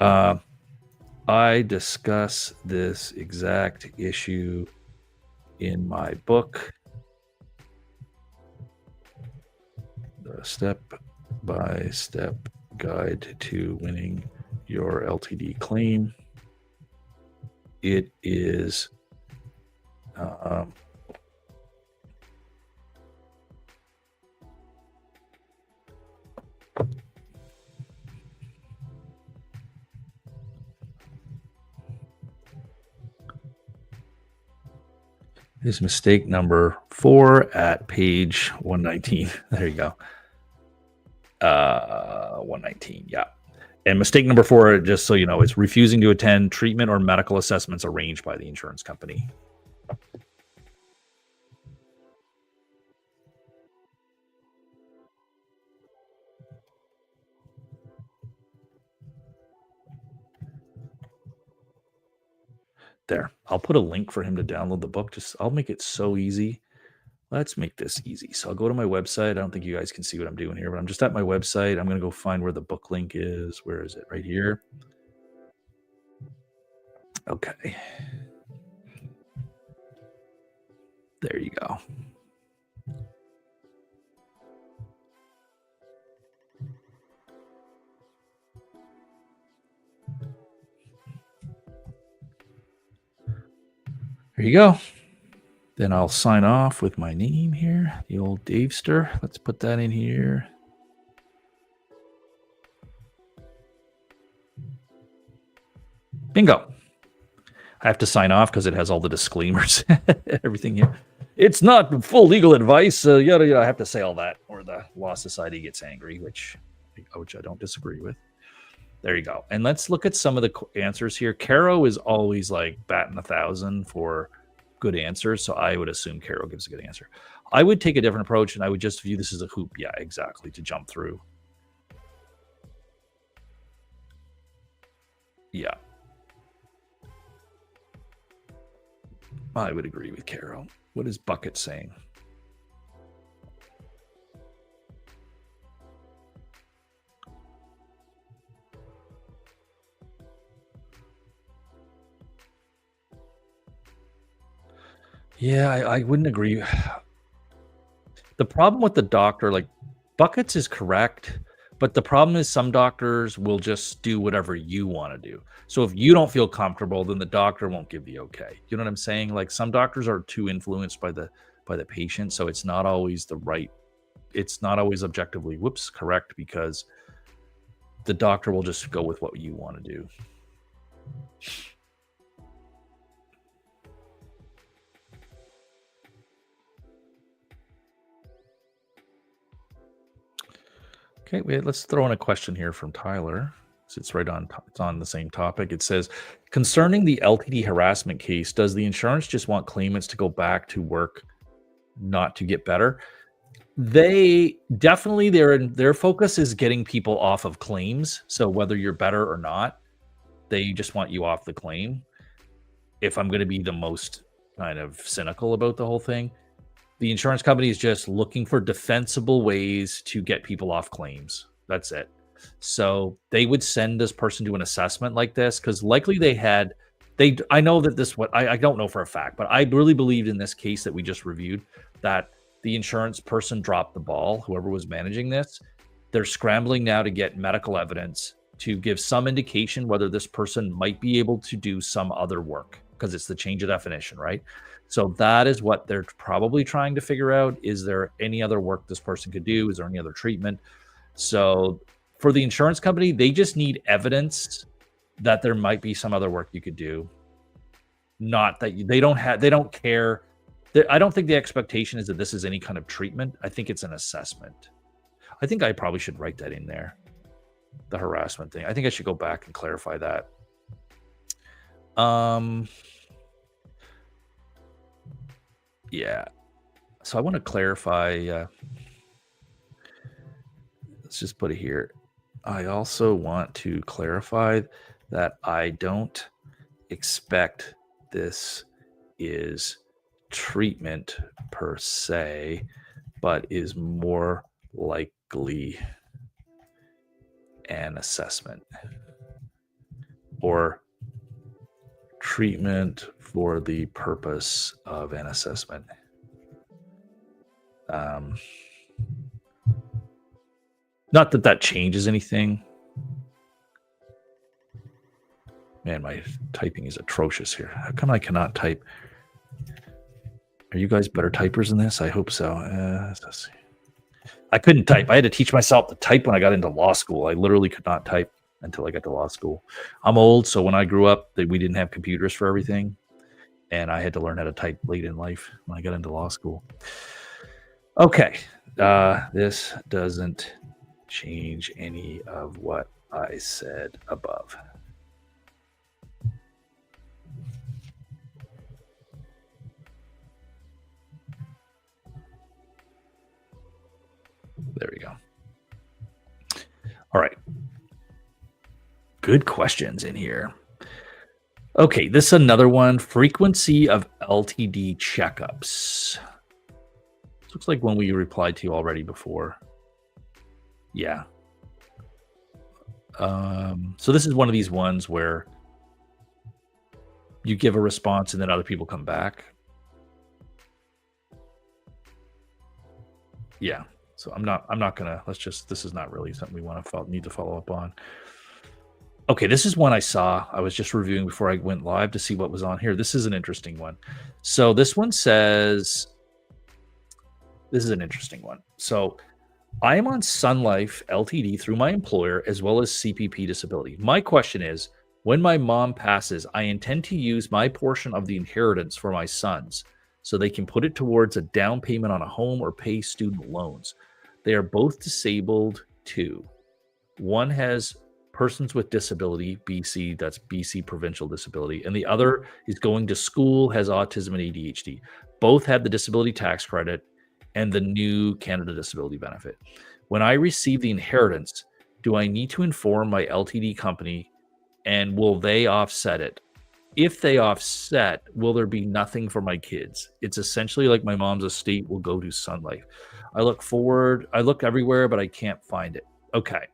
A: I discuss this exact issue in my book, The Step-by-Step Guide to Winning Your LTD Claim. It is is mistake number 4 at page 119. There you go. 119, yeah. And mistake number 4, just so you know, is refusing to attend treatment or medical assessments arranged by the insurance company. There, I'll put a link for him to download the book. I'll make it so easy. Let's make this easy. So I'll go to my website. I don't think you guys can see what I'm doing here, but I'm just at my website. I'm going to go find where the book link is. Where is it? Right here. Okay. There you go. There you go. Then I'll sign off with my name here, the old Davester. Let's put that in here. Bingo. I have to sign off because it has all the disclaimers, everything here. It's not full legal advice. Yada, yada. I have to say all that, or the Law Society gets angry, which I don't disagree with. There you go. And let's look at some of the answers here. Caro is always like batting 1,000 for good answers, so I would assume Caro gives a good answer. I would take a different approach, and I would just view this as a hoop. Yeah, exactly, to jump through. Yeah. I would agree with Caro. What is Bucket saying? Yeah, I wouldn't agree. The problem with the doctor, like, Buckets is correct, but the problem is some doctors will just do whatever you want to do. So if you don't feel comfortable, then the doctor won't give the okay. You know what I'm saying? Like, some doctors are too influenced by the patient, so it's not always it's not always objectively correct, because the doctor will just go with what you want to do. Okay, let's throw in a question here from Tyler. It's right on. It's on the same topic. It says, concerning the LTD harassment case, does the insurance just want claimants to go back to work, not to get better? They definitely, their focus is getting people off of claims. So whether you're better or not, they just want you off the claim. If I'm going to be the most kind of cynical about the whole thing, the insurance company is just looking for defensible ways to get people off claims. That's it. So they would send this person to an assessment like this, because likely I know that I don't know for a fact, but I really believed in this case that we just reviewed that the insurance person dropped the ball, whoever was managing this. They're scrambling now to get medical evidence to give some indication whether this person might be able to do some other work, because it's the change of definition, right? So that is what they're probably trying to figure out. Is there any other work this person could do? Is there any other treatment? So for the insurance company, they just need evidence that there might be some other work you could do. Not that they don't care. I don't think the expectation is that this is any kind of treatment. I think it's an assessment. I think I probably should write that in there, the harassment thing. I think I should go back and clarify that. Yeah. So I want to clarify. Let's just put it here. I also want to clarify that I don't expect this is treatment per se, but is more likely an assessment or treatment for the purpose of an assessment. Not that changes anything. Man, my typing is atrocious here. How come I cannot type? Are you guys better typers than this? I hope so. Let's see. I couldn't type. I had to teach myself to type when I got into law school. I literally could not type until I got to law school. I'm old, so when I grew up, we didn't have computers for everything, and I had to learn how to type late in life when I got into law school. Okay, this doesn't change any of what I said above. There we go. All right. Good questions in here. Okay, this is another one. Frequency of LTD checkups. Looks like one we replied to already before. Yeah. So this is one of these ones where you give a response and then other people come back. Yeah. So I'm not gonna, this is not really something we need to follow up on. Okay, this is one I saw. I was just reviewing before I went live to see what was on here. This is an interesting one. So this one says, this is an interesting one. So I am on Sun Life LTD through my employer as well as CPP disability. My question is, when my mom passes, I intend to use my portion of the inheritance for my sons so they can put it towards a down payment on a home or pay student loans. They are both disabled too. One has persons with disability, BC, that's BC provincial disability, and the other is going to school, has autism and ADHD. Both have the disability tax credit and the new Canada Disability Benefit. When I receive the inheritance, do I need to inform my LTD company, and will they offset it? If they offset, will there be nothing for my kids? It's essentially like my mom's estate will go to Sun Life. I look everywhere, but I can't find it. Okay.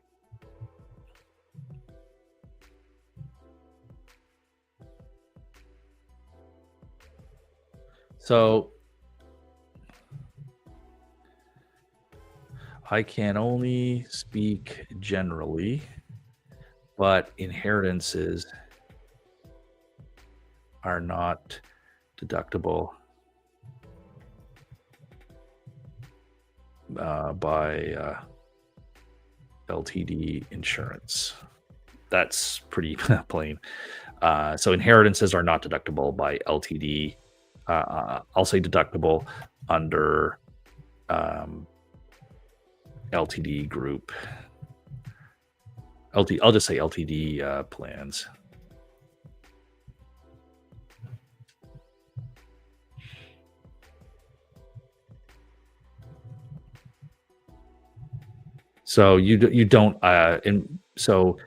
A: So I can only speak generally, but inheritances are not deductible by LTD insurance. That's pretty plain. So inheritances are not deductible by LTD. I'll say deductible under LTD group. I'll just say LTD plans. So you don't so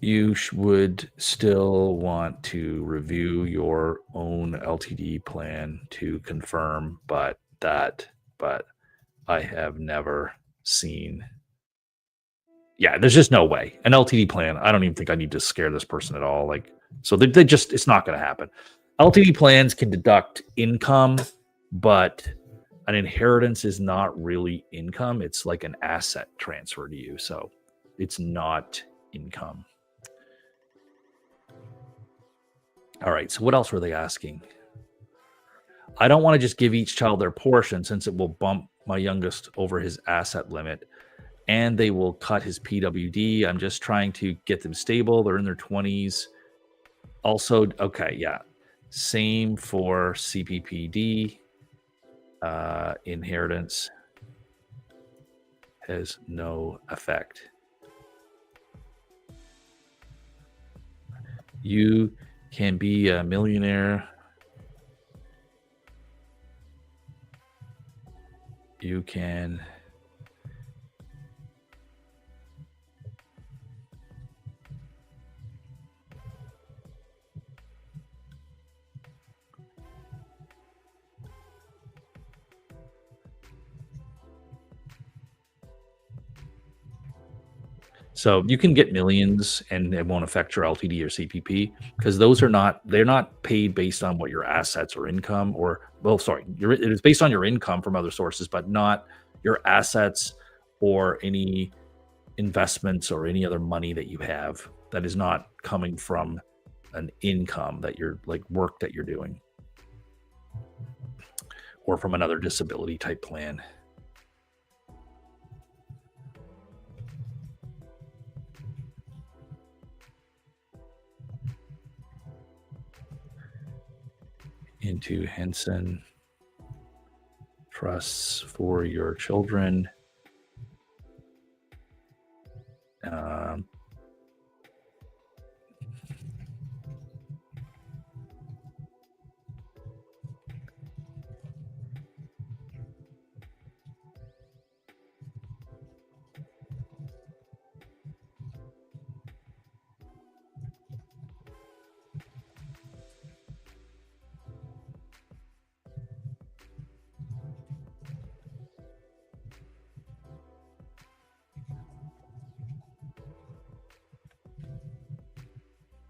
A: you would still want to review your own LTD plan to confirm, but I have never seen. Yeah, there's just no way. An LTD plan, I don't even think I need to scare this person at all. So they just, it's not going to happen. LTD plans can deduct income, but an inheritance is not really income. It's like an asset transfer to you. So it's not income. All right. So what else were they asking? I don't want to just give each child their portion since it will bump my youngest over his asset limit and they will cut his PWD. I'm just trying to get them stable. They're in their 20s. Also, okay, yeah. Same for CPPD. Inheritance has no effect. You can be a millionaire. You can So you can get millions and it won't affect your LTD or CPP because they're not paid based on what your assets or income it is based on your income from other sources, but not your assets or any investments or any other money that you have that is not coming from an income that you're like work that you're doing or from another disability type plan. Into Henson trusts for your children.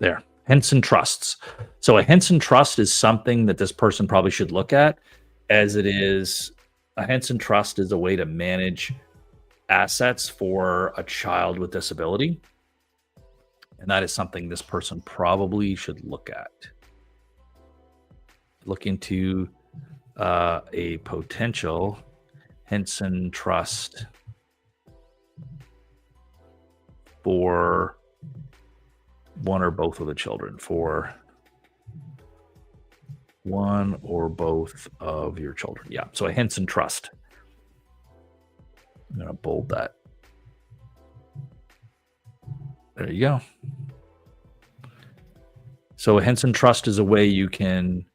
A: There, Henson trusts. So a Henson trust is something that this person probably should look at, as it is a Henson trust is a way to manage assets for a child with disability. And that is something this person probably should look at. Look into a potential Henson trust for one or both of the children, for one or both of your children. Yeah, so a Henson trust. I'm going to bold that. There you go. So a Henson trust is a way you can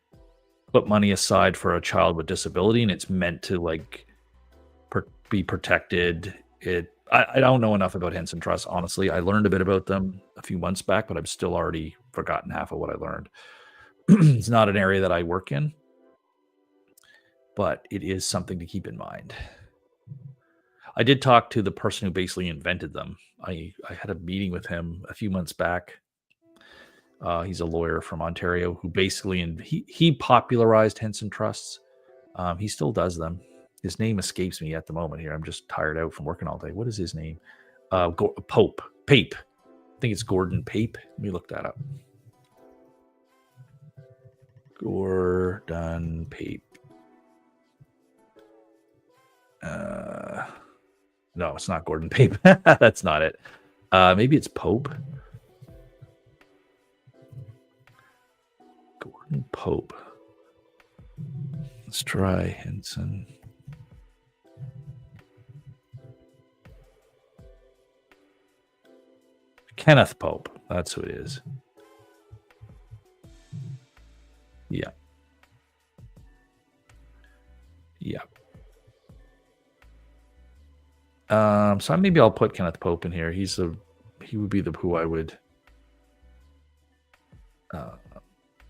A: put money aside for a child with disability, and it's meant to like be protected. I don't know enough about Henson trusts, honestly. I learned a bit about them a few months back, but I've still already forgotten half of what I learned. It's not an area that I work in, but it is something to keep in mind. I did talk to the person who basically invented them. I had a meeting with him a few months back. He's a lawyer from Ontario who basically he popularized Henson trusts. He still does them. His name escapes me at the moment here. I'm just tired out from working all day. What is his name? Pape. I think it's Gordon Pape. Let me look that up. Gordon Pape. No, it's not Gordon Pape. That's not it. Maybe it's Pope. Gordon Pope. Let's try Henson. Kenneth Pope. That's who it is. Yeah. Yeah. So maybe I'll put Kenneth Pope in here. He would be who I would.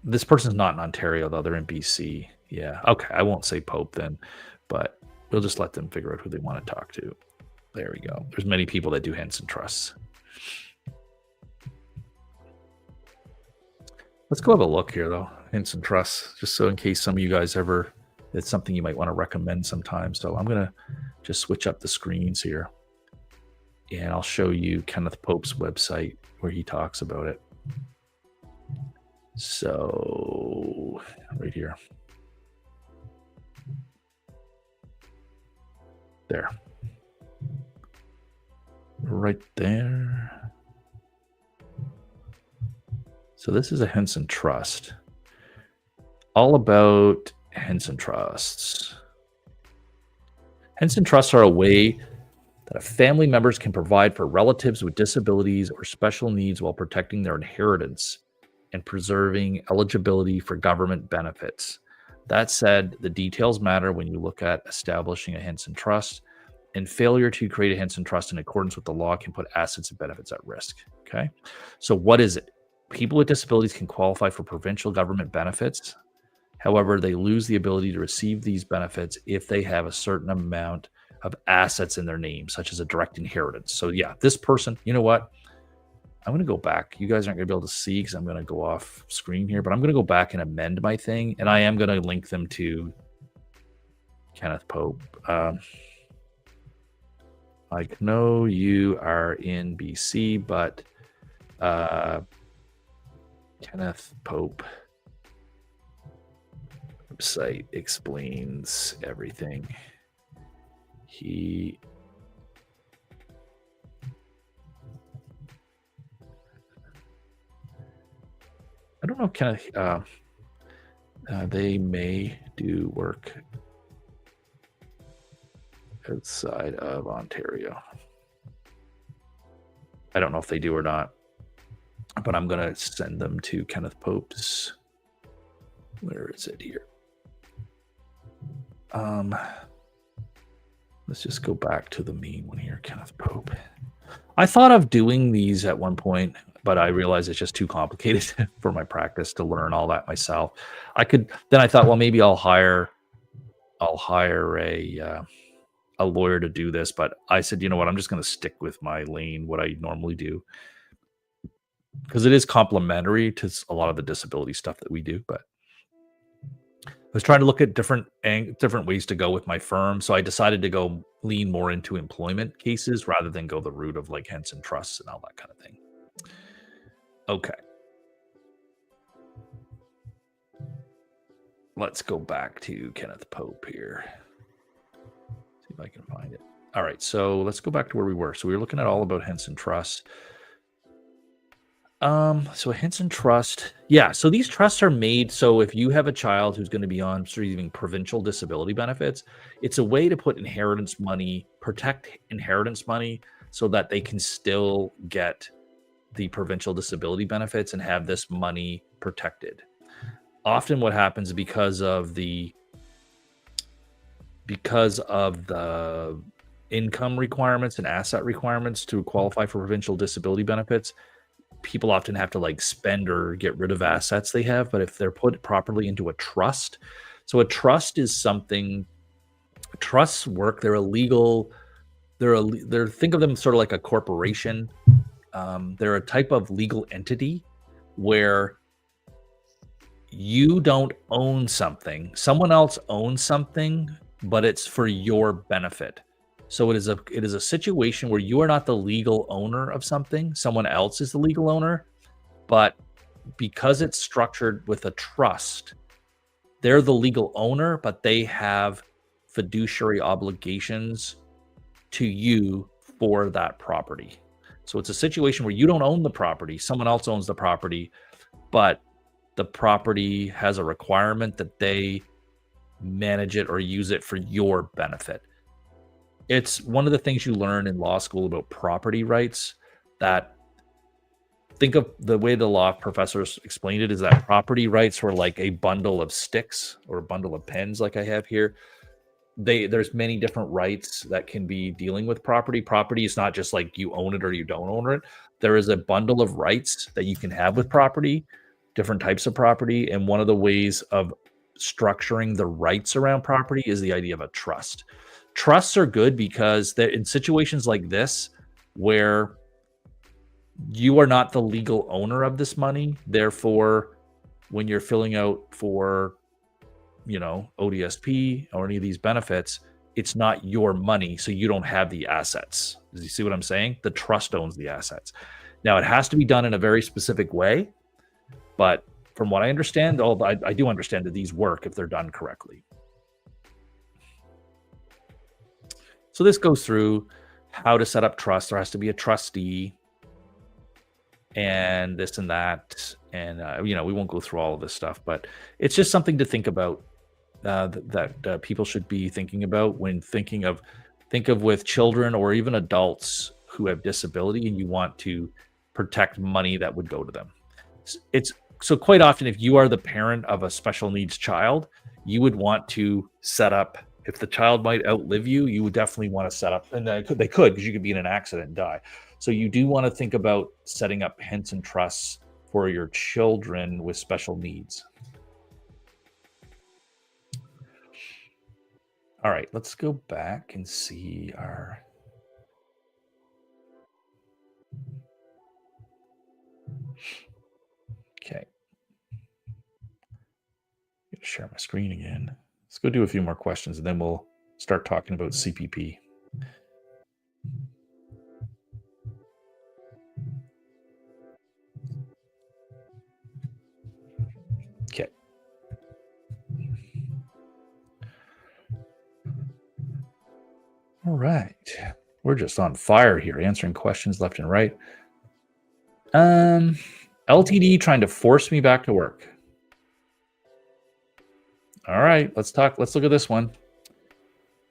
A: This person's not in Ontario though; they're in BC. Yeah, okay. I won't say Pope then, but we'll just let them figure out who they want to talk to. There we go. There's many people that do Henson trusts. Let's go have a look here though. Henson trusts, just so in case some of you guys it's something you might want to recommend sometime. So I'm gonna just switch up the screens here, and I'll show you Kenneth Pope's website where he talks about it. So right here. There. Right there. So this is a Henson trust. All about Henson trusts. Henson trusts are a way that family members can provide for relatives with disabilities or special needs while protecting their inheritance and preserving eligibility for government benefits. That said, the details matter when you look at establishing a Henson trust, and failure to create a Henson trust in accordance with the law can put assets and benefits at risk. Okay, so what is it? People with disabilities can qualify for provincial government benefits. However, they lose the ability to receive these benefits if they have a certain amount of assets in their name, such as a direct inheritance. So yeah, this person, you know what? I'm going to go back. You guys aren't going to be able to see because I'm going to go off screen here, but I'm going to go back and amend my thing. And I am going to link them to Kenneth Pope. I know you are in BC, but Kenneth Pope website explains everything. I don't know if Kenneth, they may do work outside of Ontario. I don't know if they do or not, but I'm going to send them to Kenneth Pope's. Where is it here? Let's just go back to the main one here, Kenneth Pope. I thought of doing these at one point, but I realized it's just too complicated for my practice to learn all that myself. Then I thought, well, maybe I'll hire a lawyer to do this, but I said, you know what, I'm just going to stick with my lane, what I normally do, because it is complementary to a lot of the disability stuff that we do. But I was trying to look at different ways to go with my firm, so I decided to lean more into employment cases rather than go the route of like Henson trusts and all that kind of thing. Okay. Let's go back to Kenneth Pope here. See if I can find it. All right, so let's go back to where we were. So we were looking at all about Henson trusts. So a Henson trust. Yeah, so these trusts are made so if you have a child who's going to be on receiving provincial disability benefits, it's a way to put inheritance money, protect inheritance money so that they can still get the provincial disability benefits and have this money protected. Often what happens because of the income requirements and asset requirements to qualify for provincial disability benefits, people often have to like spend or get rid of assets they have, but if they're put properly into a trust, so a trust is something trusts work. They're a legal. They're think of them sort of like a corporation. They're a type of legal entity where you don't own something. Someone else owns something, but it's for your benefit. So it is a situation where you are not the legal owner of something. Someone else is the legal owner, but because it's structured with a trust, they're the legal owner, but they have fiduciary obligations to you for that property. So it's a situation where you don't own the property, someone else owns the property, but the property has a requirement that they manage it or use it for your benefit. It's one of the things you learn in law school about property rights that think of the way the law professors explained it is that property rights were like a bundle of sticks or a bundle of pens like I have here. There's many different rights that can be dealing with property. Property is not just like you own it or you don't own it. There is a bundle of rights that you can have with property, different types of property, and one of the ways of structuring the rights around property is the idea of a trust. Trusts are good because they're in situations like this where you are not the legal owner of this money. Therefore, when you're filling out for ODSP or any of these benefits, it's not your money, so you don't have the assets. Do you see what I'm saying? The trust owns the assets. Now, it has to be done in a very specific way, but from what I understand, I do understand that these work if they're done correctly. So this goes through how to set up trust. There has to be a trustee and this and that. And, we won't go through all of this stuff, but it's just something to think about that people should be thinking about when think of with children or even adults who have disability and you want to protect money that would go to them. It's so quite often if you are the parent of a special needs child, you would want to set up if the child might outlive you, you would definitely want to set up, and they could because you could be in an accident and die. So you do want to think about setting up Henson trusts for your children with special needs. All right, let's go back and see our. Okay. I'm gonna share my screen again. Let's go do a few more questions and then we'll start talking about CPP. Okay. All right. We're just on fire here, answering questions left and right. LTD trying to force me back to work. All right, let's look at this one.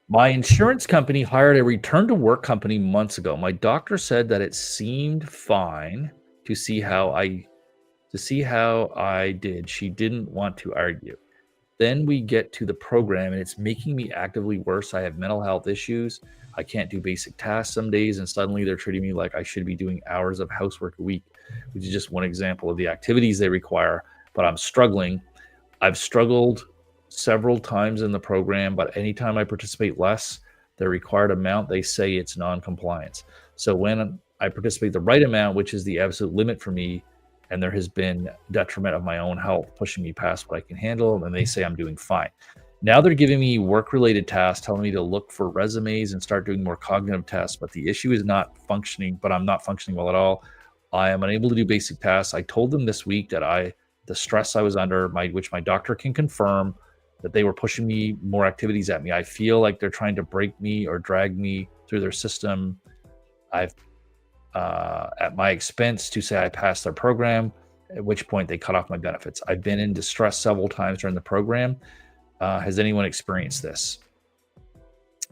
A: My insurance company hired a return to work company months ago. My doctor said that it seemed fine to see how I did. She didn't want to argue. Then we get to the program and it's making me actively worse. I have mental health issues. I can't do basic tasks some days, and suddenly they're treating me like I should be doing hours of housework a week, which is just one example of the activities they require. But I'm struggling. I've struggled several times in the program, but anytime I participate less, the required amount, they say it's non-compliance. So when I participate the right amount, which is the absolute limit for me, and there has been detriment of my own health pushing me past what I can handle, and they say I'm doing fine. Now they're giving me work-related tasks, telling me to look for resumes and start doing more cognitive tests, but the issue is not functioning, but I'm not functioning well at all. I am unable to do basic tasks. I told them this week that the stress I was under, which my doctor can confirm, that they were pushing me more activities at me. I feel like they're trying to break me or drag me through their system. at my expense to say I passed their program, at which point they cut off my benefits. I've been in distress several times during the program. Has anyone experienced this?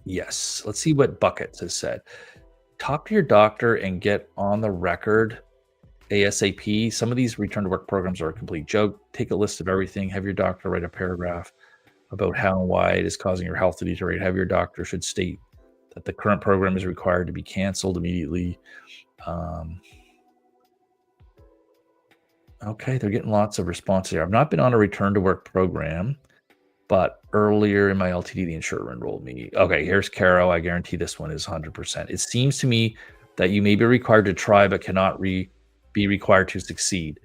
A: Yes. Let's see what Buckets has said. Talk to your doctor and get on the record ASAP. Some of these return to work programs are a complete joke. Take a list of everything. Have your doctor write a paragraph about how and why it is causing your health to deteriorate. Have your doctor should state that the current program is required to be canceled immediately. Okay, they're getting lots of response here. I've not been on a return to work program, but earlier in my LTD, the insurer enrolled me. Okay, here's Caro. I guarantee this one is 100%. It seems to me that you may be required to try, but cannot be required to succeed.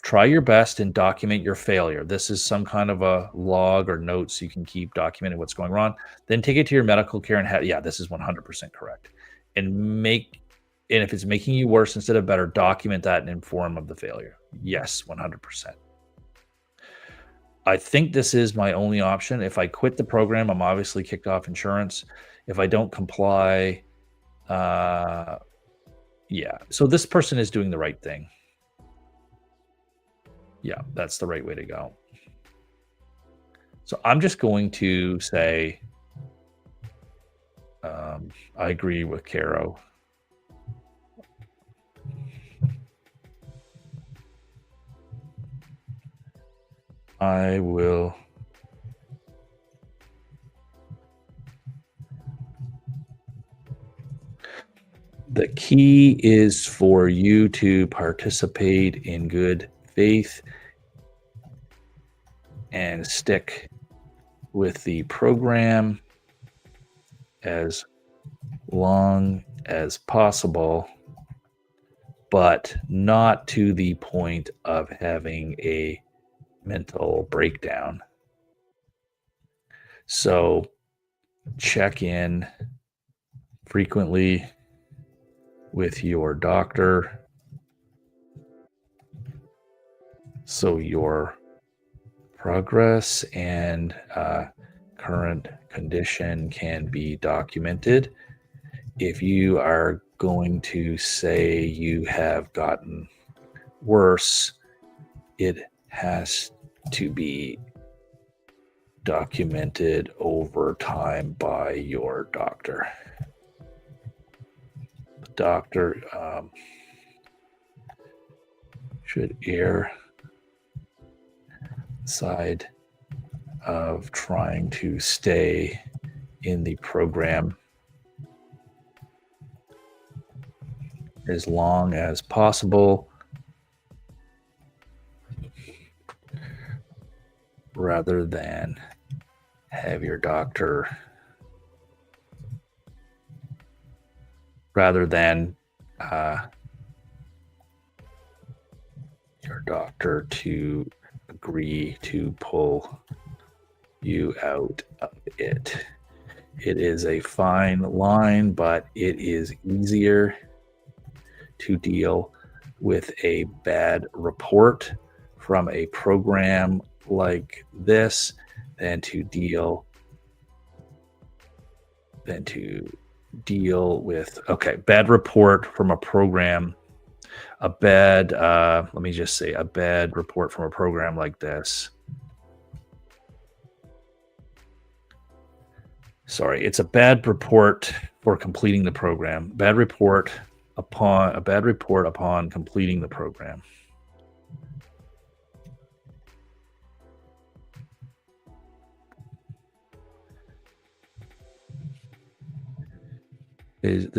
A: Try your best and document your failure. This is some kind of a log or notes you can keep documenting what's going wrong. Then take it to your medical care and yeah, this is 100% correct. And if it's making you worse instead of better, document that and inform of the failure. Yes, 100%. I think this is my only option. If I quit the program, I'm obviously kicked off insurance. If I don't comply, yeah. So this person is doing the right thing. Yeah, that's the right way to go. So I'm just going to say, I agree with Caro. I will the key is for you to participate in good faith and stick with the program as long as possible, but not to the point of having a mental breakdown. So check in frequently with your doctor so your progress and current condition can be documented. If you are going to say you have gotten worse, it has to be documented over time by your doctor. The doctor should err side of trying to stay in the program as long as possible rather than have your doctor your doctor to agree to pull you out of it. It is a fine line, but it is easier to deal with a bad report from a program like this than to deal with bad report from a program, a bad report from a program like this. Sorry, it's a bad report for completing the program. Bad report upon completing the program.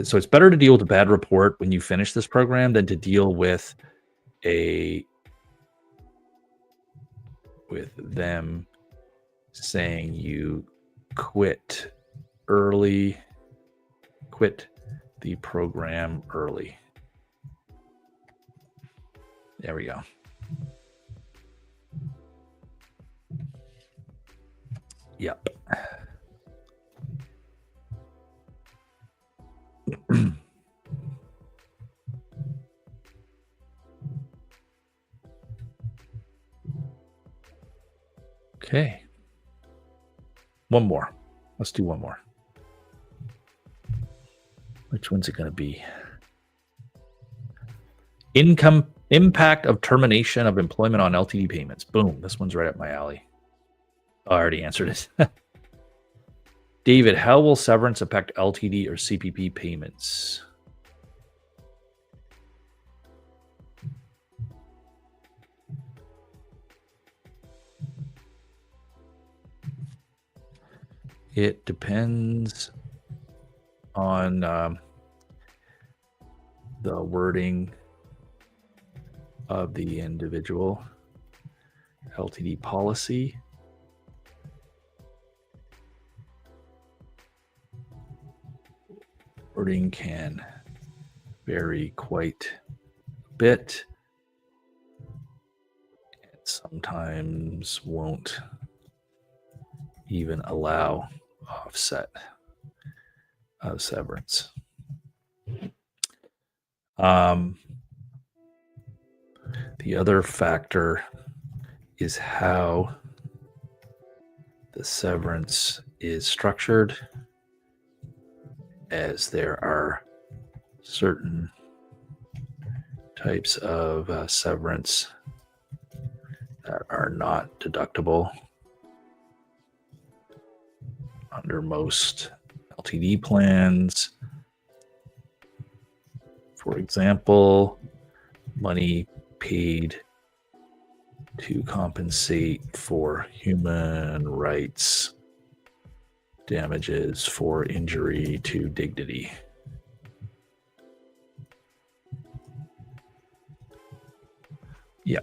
A: So it's better to deal with a bad report when you finish this program than to deal with them saying you quit the program early. There we go. Yep. Okay. One more. Let's do one more. Which one's it going to be? Impact of termination of employment on LTD payments. Boom. This one's right up my alley. Oh, I already answered it. David, how will severance affect LTD or CPP payments? It depends on the wording of the individual LTD policy. Wording can vary quite a bit. And sometimes won't even allow offset of severance. The other factor is how the severance is structured, as there are certain types of severance that are not deductible under most LTD plans. For example, money paid to compensate for human rights damages for injury to dignity. Yeah.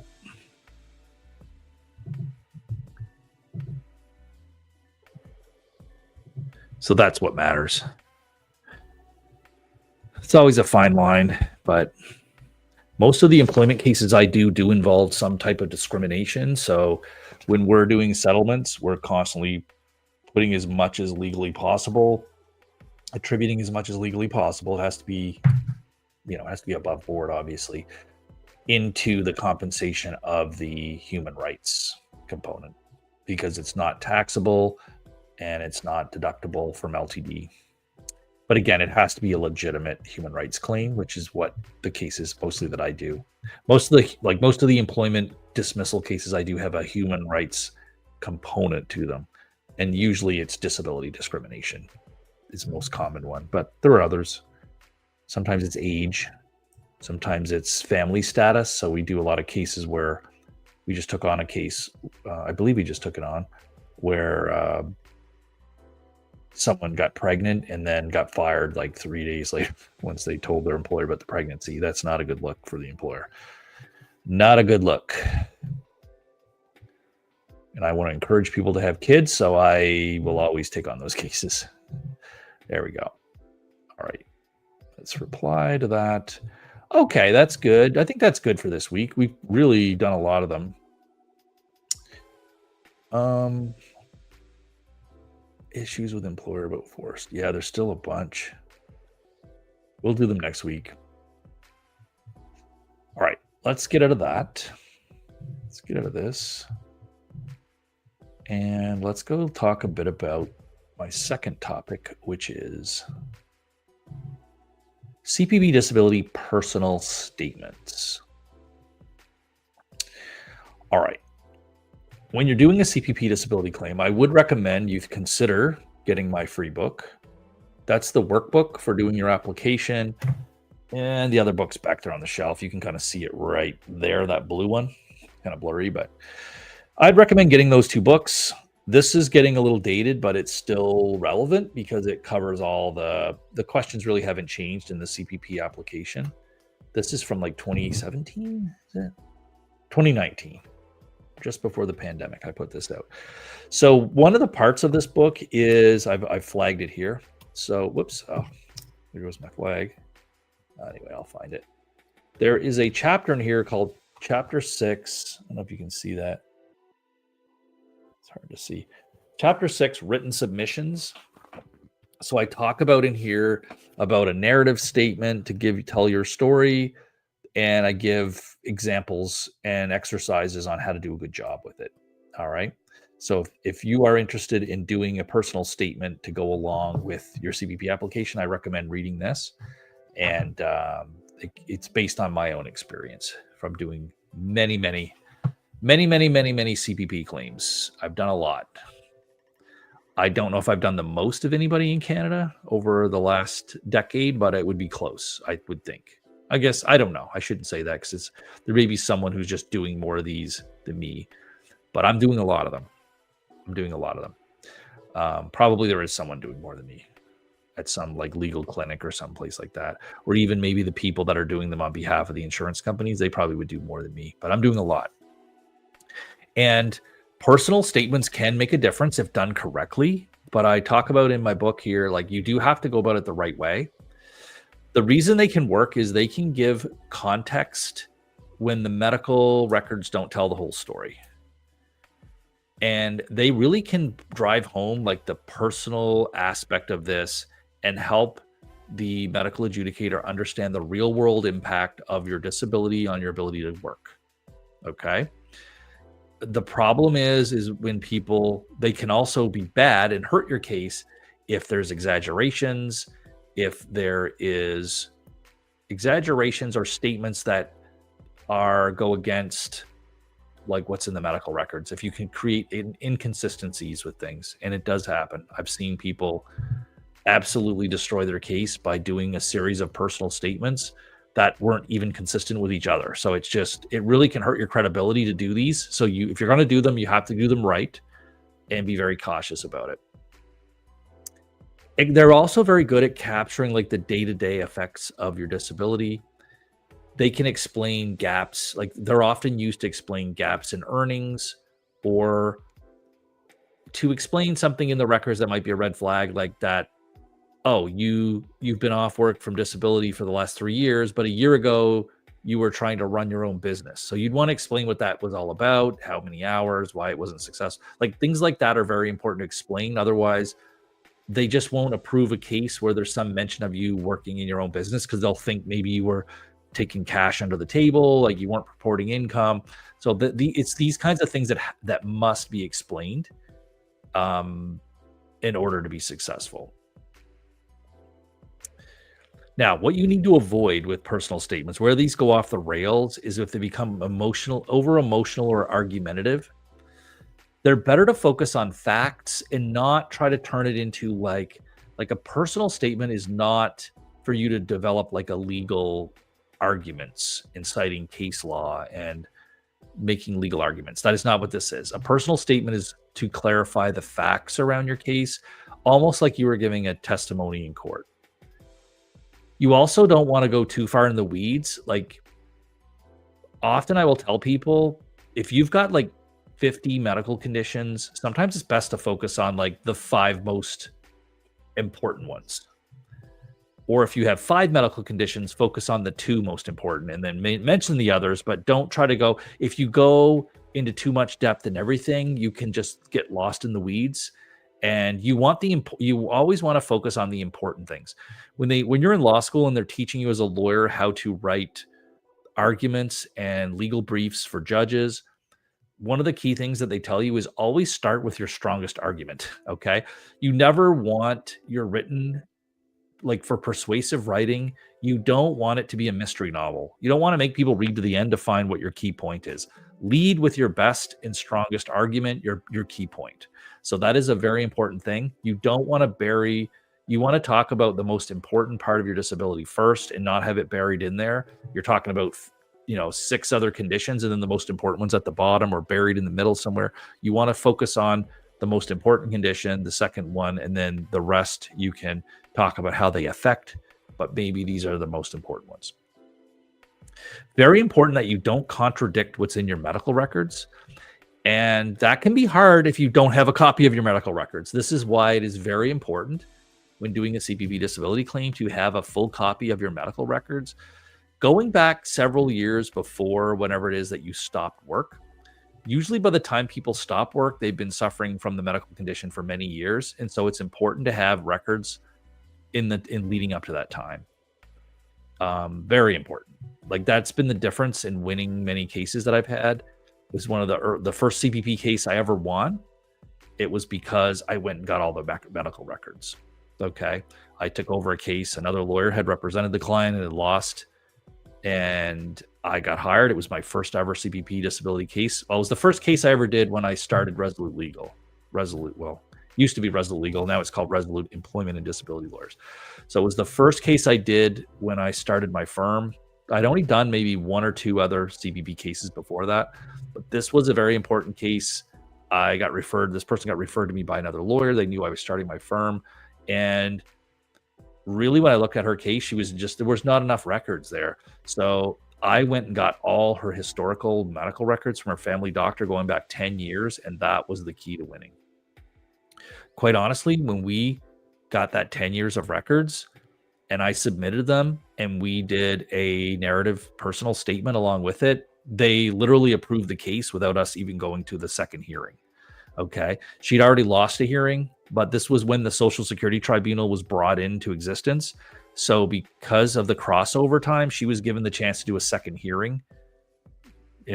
A: So that's what matters. It's always a fine line, but most of the employment cases I do involve some type of discrimination. So when we're doing settlements, we're constantly putting as much as legally possible, attributing as much as legally possible. It has to be, above board, obviously, into the compensation of the human rights component, because it's not taxable and it's not deductible from LTD. But again, it has to be a legitimate human rights claim, which is what the cases mostly that I do. Most of the employment dismissal cases I do have a human rights component to them. And usually it's disability discrimination is the most common one, but there are others. Sometimes it's age. Sometimes it's family status. So we do a lot of cases where we just took on a case. I believe we just took it on where someone got pregnant and then got fired like 3 days later once they told their employer about the pregnancy. That's not a good look for the employer. Not a good look. And I want to encourage people to have kids, so I will always take on those cases. There we go. All right. Let's reply to that. Okay, that's good. I think that's good for this week. We've really done a lot of them. Issues with employer but forced. Yeah, there's still a bunch. We'll do them next week. All right, let's get out of that. Let's get out of this. And let's go talk a bit about my second topic, which is CPP disability personal statements. All right. When you're doing a CPP disability claim, I would recommend you consider getting my free book. That's the workbook for doing your application. And the other book's back there on the shelf. You can kind of see it right there, that blue one. Kind of blurry, but I'd recommend getting those two books. This is getting a little dated, but it's still relevant because it covers all the questions really haven't changed in the CPP application. This is from like 2017, is it? 2019. Just before the pandemic, I put this out. So one of the parts of this book is, I've flagged it here. So, whoops, oh, there goes my flag. Anyway, I'll find it. There is a chapter in here called Chapter 6. I don't know if you can see that. It's hard to see. Chapter 6, written submissions. So I talk about in here about a narrative statement to tell your story, and I give examples and exercises on how to do a good job with it. All right. So if you are interested in doing a personal statement to go along with your CPP application, I recommend reading this. And It's based on my own experience from doing many CPP claims. I've done a lot. I don't know if I've done the most of anybody in Canada over the last decade, but it would be close, I would think. I guess I don't know. I shouldn't say that because there may be someone who's just doing more of these than me, but I'm doing a lot of them. Probably there is someone doing more than me at some like legal clinic or someplace like that, or even maybe the people that are doing them on behalf of the insurance companies, they probably would do more than me, but I'm doing a lot. And personal statements can make a difference if done correctly, but I talk about in my book here, like you do have to go about it the right way. The reason they can work is they can give context when the medical records don't tell the whole story. And they really can drive home like the personal aspect of this and help the medical adjudicator understand the real world impact of your disability on your ability to work. Okay. The problem is when people, they can also be bad and hurt your case if there's exaggerations, if there is exaggerations or statements that go against like what's in the medical records. If you can create inconsistencies with things, and it does happen. I've seen people absolutely destroy their case by doing a series of personal statements that weren't even consistent with each other. So it really can hurt your credibility to do these. So if you're going to do them, you have to do them right and be very cautious about it. They're also very good at capturing like the day-to-day effects of your disability. They can explain gaps, like they're often used to explain gaps in earnings or to explain something in the records that might be a red flag, like that, oh, you've been off work from disability for the last 3 years, but a year ago you were trying to run your own business. So you'd want to explain what that was all about, how many hours, why it wasn't successful. Like things like that are very important to explain. Otherwise, they just won't approve a case where there's some mention of you working in your own business because they'll think maybe you were taking cash under the table, like you weren't reporting income. So it's these kinds of things that must be explained in order to be successful. Now, what you need to avoid with personal statements, where these go off the rails, is if they become over emotional or argumentative. They're better to focus on facts and not try to turn it into like a personal statement is not for you to develop like a legal arguments, inciting case law and making legal arguments. That is not what this is. A personal statement is to clarify the facts around your case, almost like you were giving a testimony in court. You also don't want to go too far in the weeds. Like often I will tell people, if you've got like 50 medical conditions, sometimes it's best to focus on like the 5 most important ones. Or if you have 5 medical conditions, focus on the 2 most important and then mention the others, but don't try to go, if you go into too much depth in everything, you can just get lost in the weeds. And you always want to focus on the important things. When you're in law school and they're teaching you as a lawyer how to write arguments and legal briefs for judges, one of the key things that they tell you is always start with your strongest argument. Okay. You never want your written, like for persuasive writing, you don't want it to be a mystery novel. You don't want to make people read to the end to find what your key point is. Lead with your best and strongest argument, your key point. So that is a very important thing. You don't want to you want to talk about the most important part of your disability first and not have it buried in there. You're talking about 6 other conditions and then the most important ones at the bottom or buried in the middle somewhere. You want to focus on the most important condition, the second one, and then the rest you can talk about how they affect, but maybe these are the most important ones. Very important that you don't contradict what's in your medical records. And that can be hard if you don't have a copy of your medical records. This is why it is very important when doing a CPP disability claim to have a full copy of your medical records. Going back several years before whenever it is that you stopped work, usually by the time people stop work, they've been suffering from the medical condition for many years. And so it's important to have records in leading up to that time. Very important. Like that's been the difference in winning many cases that I've had. It was one of the first CPP case I ever won. It was because I went and got all the medical records. Okay. I took over a case. Another lawyer had represented the client and had lost and I got hired. It was my first ever CPP disability case. Well, it was the first case I ever did when I started Resolute Legal. Used to be Resolute Legal. Now it's called Resolute Employment and Disability Lawyers. So it was the first case I did when I started my firm. I'd only done maybe one or two other CPP cases before that, but this was a very important case. This person got referred to me by another lawyer. They knew I was starting my firm. And really, when I looked at her case, there was not enough records there. So I went and got all her historical medical records from her family doctor going back 10 years. And that was the key to winning. Quite honestly, when we got that 10 years of records and I submitted them and we did a narrative personal statement along with it, they literally approved the case without us even going to the second hearing. Okay. She'd already lost a hearing, but this was when the Social Security Tribunal was brought into existence. So because of the crossover time, she was given the chance to do a second hearing.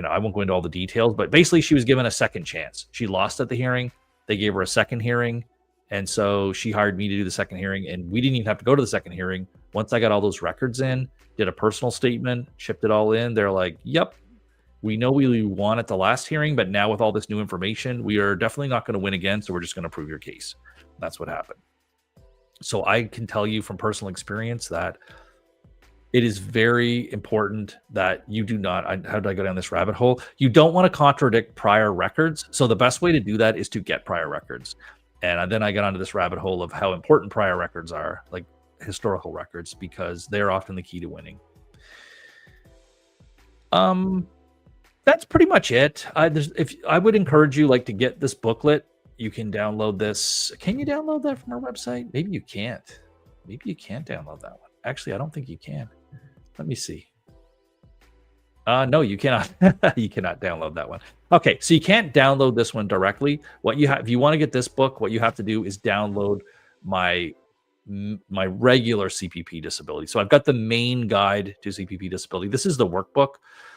A: I won't go into all the details, but basically she was given a second chance. She lost at the hearing. They gave her a second hearing. And so she hired me to do the second hearing, and we didn't even have to go to the second hearing. Once I got all those records in, did a personal statement, shipped it all in, they're like, yep, we know we won at the last hearing, but now with all this new information, we are definitely not going to win again, so we're just going to prove your case. That's what happened. So I can tell you from personal experience that it is very important that you do not, how did I go down this rabbit hole? You don't want to contradict prior records. So the best way to do that is to get prior records. And then I got onto this rabbit hole of how important prior records are, like historical records, because they're often the key to winning. That's pretty much it. If I would encourage you to get this booklet. You can download this. Can you download that from our website? Maybe you can't. Maybe you can't download that one. Actually, I don't think you can. Let me see. No, you cannot. You cannot download that one. Okay, so you can't download this one directly. What you have, if you want to get this book, what you have to do is download my regular CPP disability. So I've got the main guide to CPP disability. This is the workbook.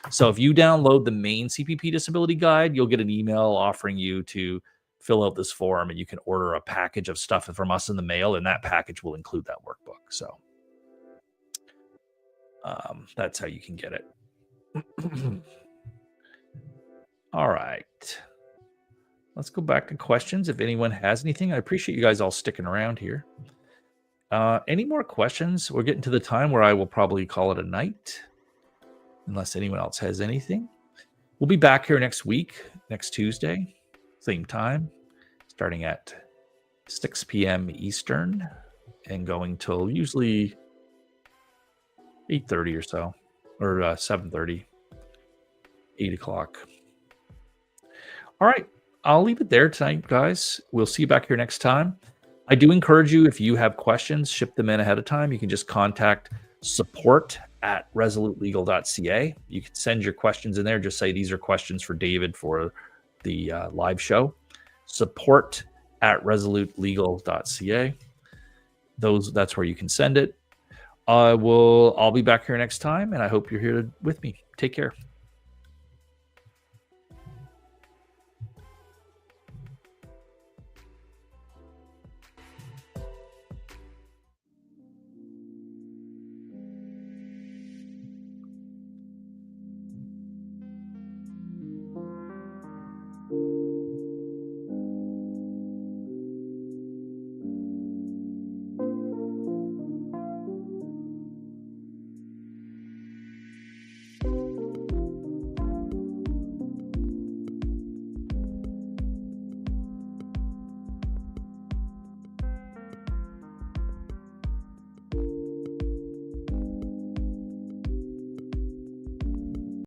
A: So if you download the main CPP disability guide, you'll get an email offering you to fill out this form, and you can order a package of stuff from us in the mail, and that package will include that workbook. So that's how you can get it. All right. Let's go back to questions. If anyone has anything, I appreciate you guys all sticking around here. Any more questions? We're getting to the time where I will probably call it a night, unless anyone else has anything. We'll be back here next week, next Tuesday, same time, starting at 6 p.m. Eastern and going till usually 8:30 or so, or 7:30, 8 o'clock. All right. I'll leave it there tonight, guys. We'll see you back here next time. I do encourage you, if you have questions, ship them in ahead of time. You can just contact support@resolutelegal.ca. You can send your questions in there. Just say, these are questions for David for the live show. Support@resolutelegal.ca. That's where you can send it. I'll be back here next time, and I hope you're here with me. Take care.